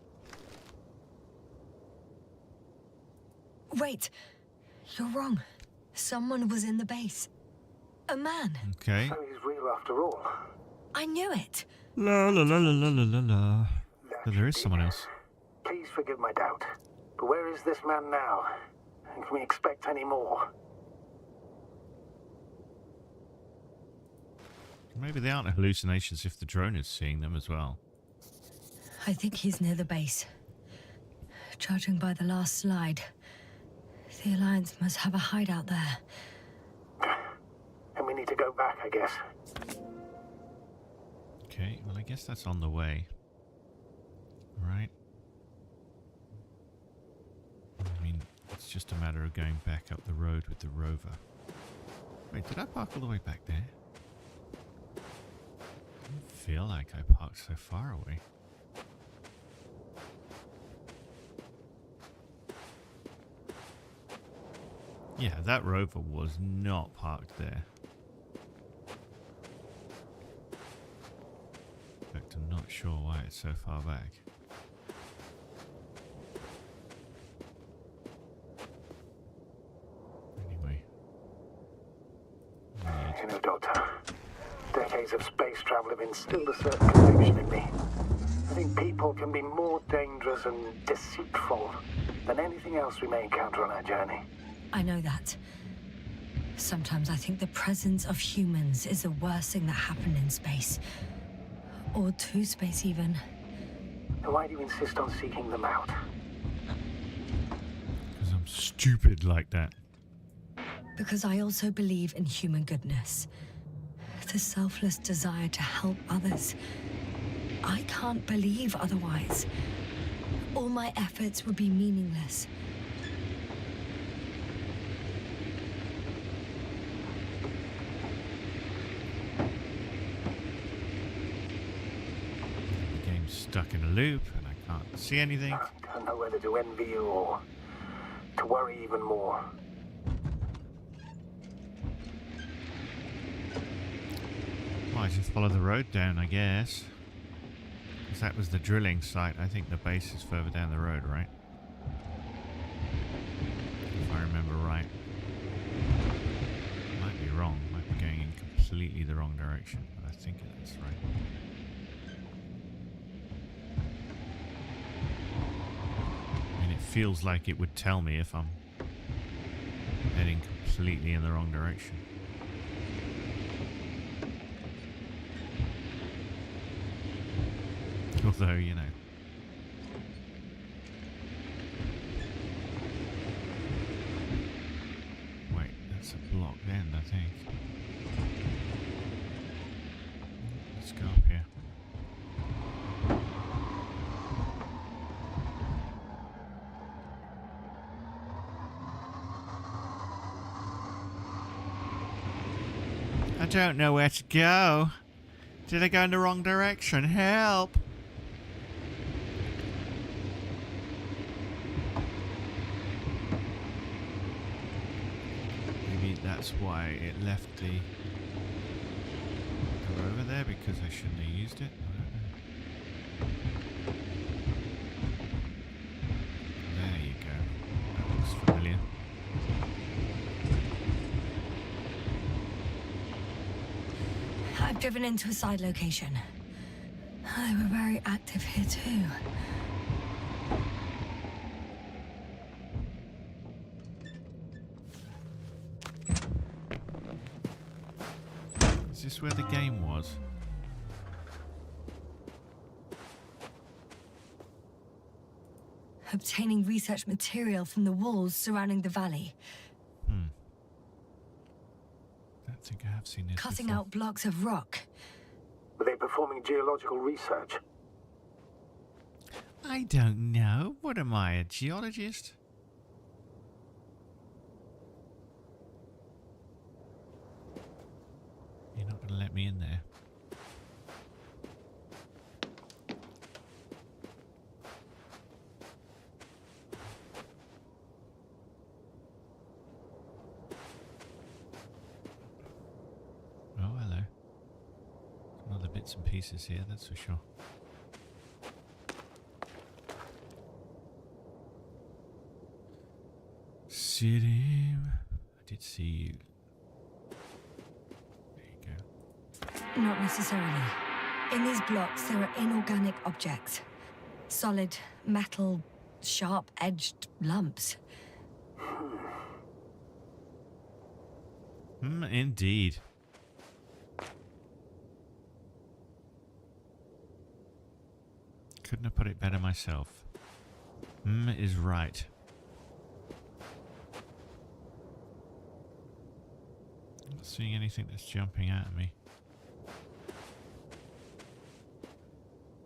Wait, you're wrong. Someone was in the base. A man. Okay. So he's real after all. I knew it. La la la la la la la la. That But there is should be- someone else. Please forgive my doubt. But where is this man now? And can we expect any more? Maybe they aren't hallucinations if the drone is seeing them as well. I think he's near the base. Judging by the last slide, the Alliance must have a hideout there. And we need to go back, I guess. Okay, well I guess that's on the way. Right. I mean, it's just a matter of going back up the road with the rover. Wait, did I park all the way back there? I don't feel like I parked so far away. Yeah, that rover was not parked there. In fact, I'm not sure why it's so far back. Anyway. Weird. You know, Doctor, decades of space travel have instilled a certain conviction in me. I think people can be more dangerous and deceitful than anything else we may encounter on our journey. I know that. Sometimes I think the presence of humans is the worst thing that happened in space. Or to space, even. Then why do you insist on seeking them out? Because I'm stupid like that. Because I also believe in human goodness. The selfless desire to help others. I can't believe otherwise. All my efforts would be meaningless. The game's stuck in a loop and I can't see anything. I don't know whether to envy you or to worry even more. Well, I just follow the road down, I guess. Because that was the drilling site. I think the base is further down the road, right? If I remember right. Might be wrong. Might be going in completely the wrong direction. But I think that's right. And it feels like it would tell me if I'm heading completely in the wrong direction. Although, you know. Wait, that's a blocked end, I think. Let's go up here. I don't know where to go. Did I go in the wrong direction? Help! Maybe that's why it left the rover there, because I shouldn't have used it. I don't know. Driven into a side location. They were very active here too. Is this where the game was? Obtaining research material from the walls surrounding the valley. Don't think I have seen this Cutting before. out blocks of rock. Were they performing geological research? I don't know. What am I, a geologist? You're not going to let me in there. Oh, hello. Some other bits and pieces here, that's for sure. City. I did see you. There you go. Not necessarily. In these blocks, there are inorganic objects. Solid, metal, sharp-edged lumps. Indeed. Couldn't have put it better myself. Is right. Not seeing anything that's jumping out at me.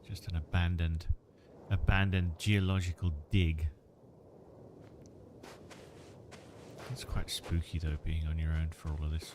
Just an abandoned geological dig. It's quite spooky though, being on your own for all of this.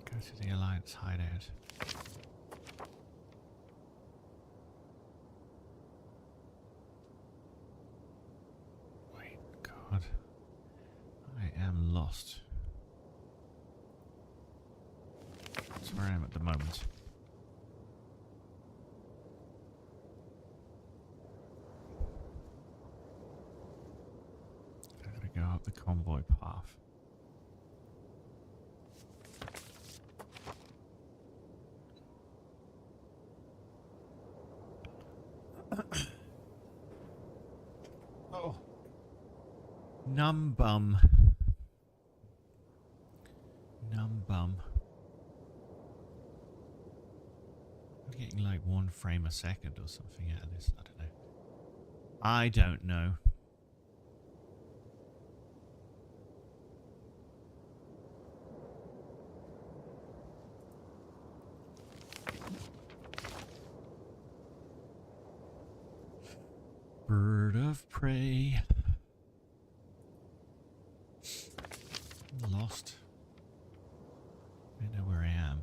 Go to the Alliance hideout. Wait, God. I am lost. That's where I am at the moment. I gotta go up the convoy path. Oh. Numb bum. Numb bum. I'm getting like 1 frame a second or something out of this. I don't know. I don't know. Bird of prey. Lost. I don't know where I am.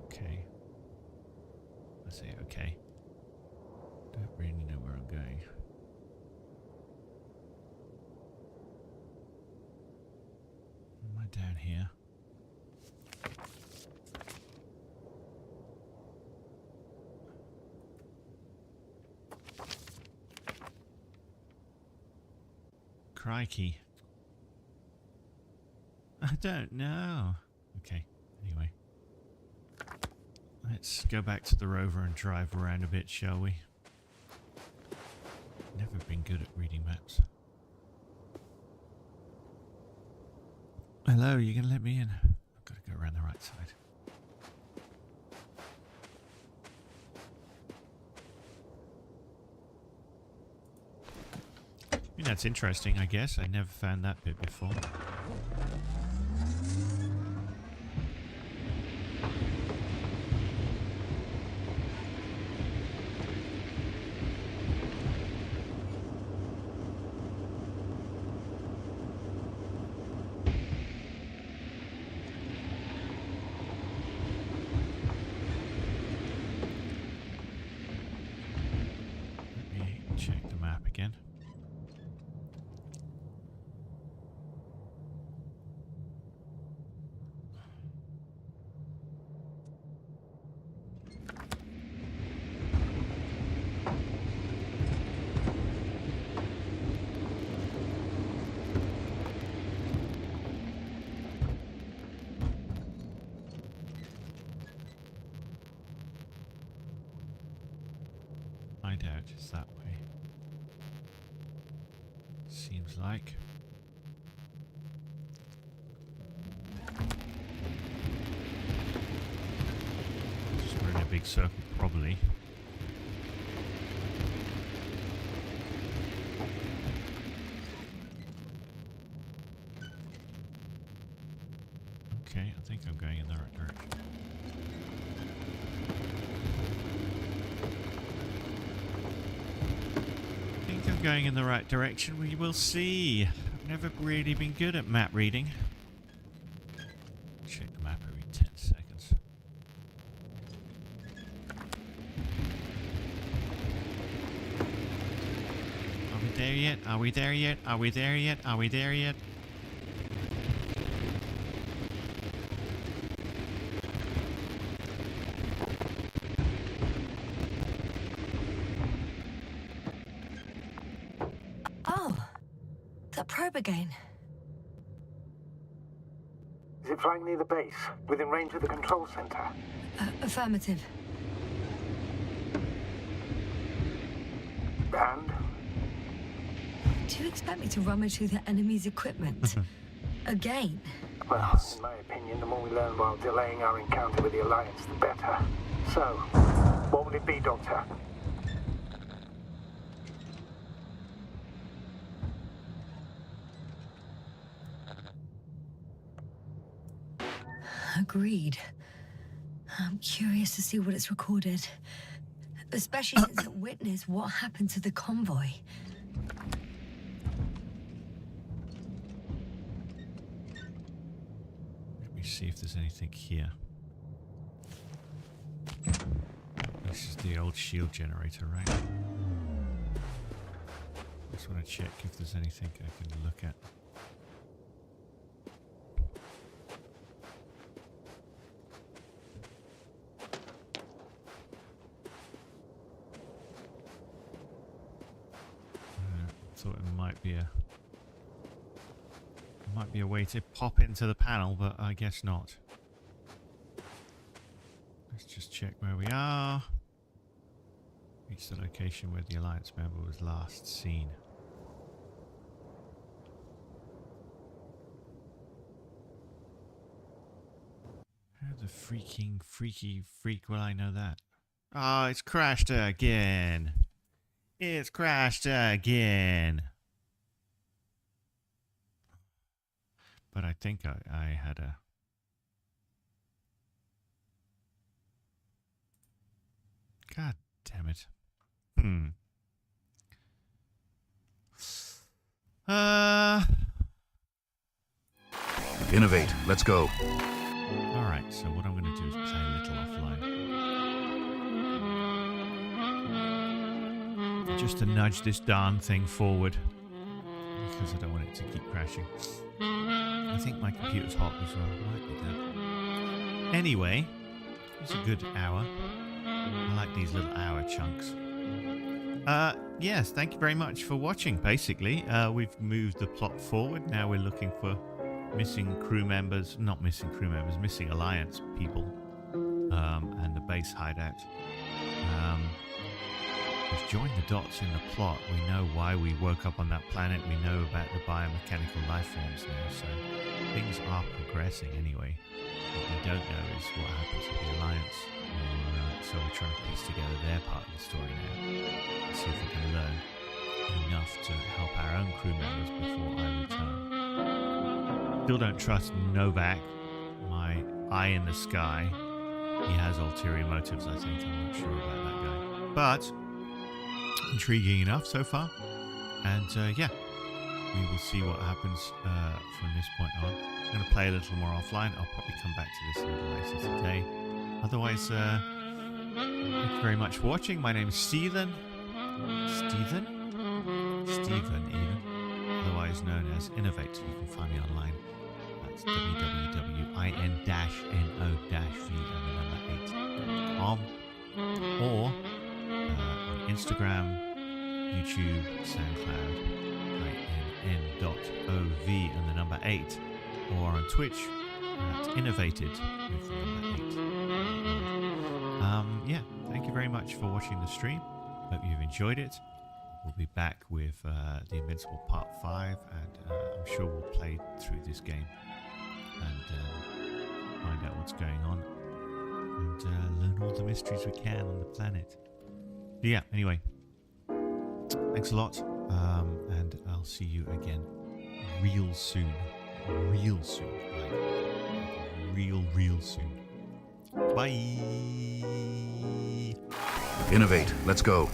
Okay. I say okay. Don't really know where I'm going. Am I down here? Crikey. I don't know. Okay, anyway. Let's go back to the rover and drive around a bit, shall we? Never been good at reading maps. Hello, you gonna let me in? I've got to go around the right side. I mean, that's interesting, I guess. I never found that bit before. Check the map again. I doubt it's that way. Seems like. Just we're in a big circle, probably. Okay, I think I'm going in the right direction. I think I'm going in the right direction. We will see. I've never really been good at map reading. Check the map every 10 seconds. Are we there yet? Are we there yet? Are we there yet? Are we there yet? Oh, that probe again. Is it flying near the base, within range of the control center? Affirmative. And? Do you expect me to rummage through the enemy's equipment? Again? Well, in my opinion, the more we learn while delaying our encounter with the Alliance, the better. So, what will it be, Doctor? Agreed. I'm curious to see what it's recorded. Especially since it witnessed what happened to the convoy. Let me see if there's anything here. This is the old shield generator, right? Just want to check if there's anything I can look at. Thought it might be a way to pop into the panel, but I guess not. Let's just check where we are. Reach the location where the Alliance member was last seen. How the freaky freak will I know that? Oh, it's crashed again. It's crashed again. But I think I had a... God damn it. Innovate. Let's go. Alright, so what I'm going to do is play a little offline. Just to nudge this darn thing forward. Because I don't want it to keep crashing. I think my computer's hot as well. Might be that. Anyway, it's a good hour. I like these little hour chunks. Yes, thank you very much for watching, basically. We've moved the plot forward. Now we're looking for missing crew members. Not missing crew members, missing Alliance people. And the base hideout. we've joined the dots in the plot. We know why we woke up on that planet. We know about the biomechanical life forms now, so things are progressing anyway. What we don't know is what happens with the Alliance. So we're trying to piece together their part of the story now and see if we can learn enough to help our own crew members before I return. Still don't trust Novak, my eye in the sky. He has ulterior motives, I think. I'm not sure about that guy. But intriguing enough so far. And yeah, we will see what happens from this point on. I'm going to play a little more offline. I'll probably come back to this a little later today. Otherwise, thank you very much for watching. My name is Stephen, even, otherwise known as Innovate. You can find me online. That's www.in-no-v8.com or on Instagram, YouTube, SoundCloud, in.ov8, or on Twitch at Innovated with the number 8. Yeah, thank you very much for watching the stream. Hope you've enjoyed it. We'll be back with the Invincible Part 5, and I'm sure we'll play through this game and find out what's going on and learn all the mysteries we can on the planet. But yeah, anyway, thanks a lot, and I'll see you again real soon. Real soon. Like real soon. Bye. Innovate. Let's go.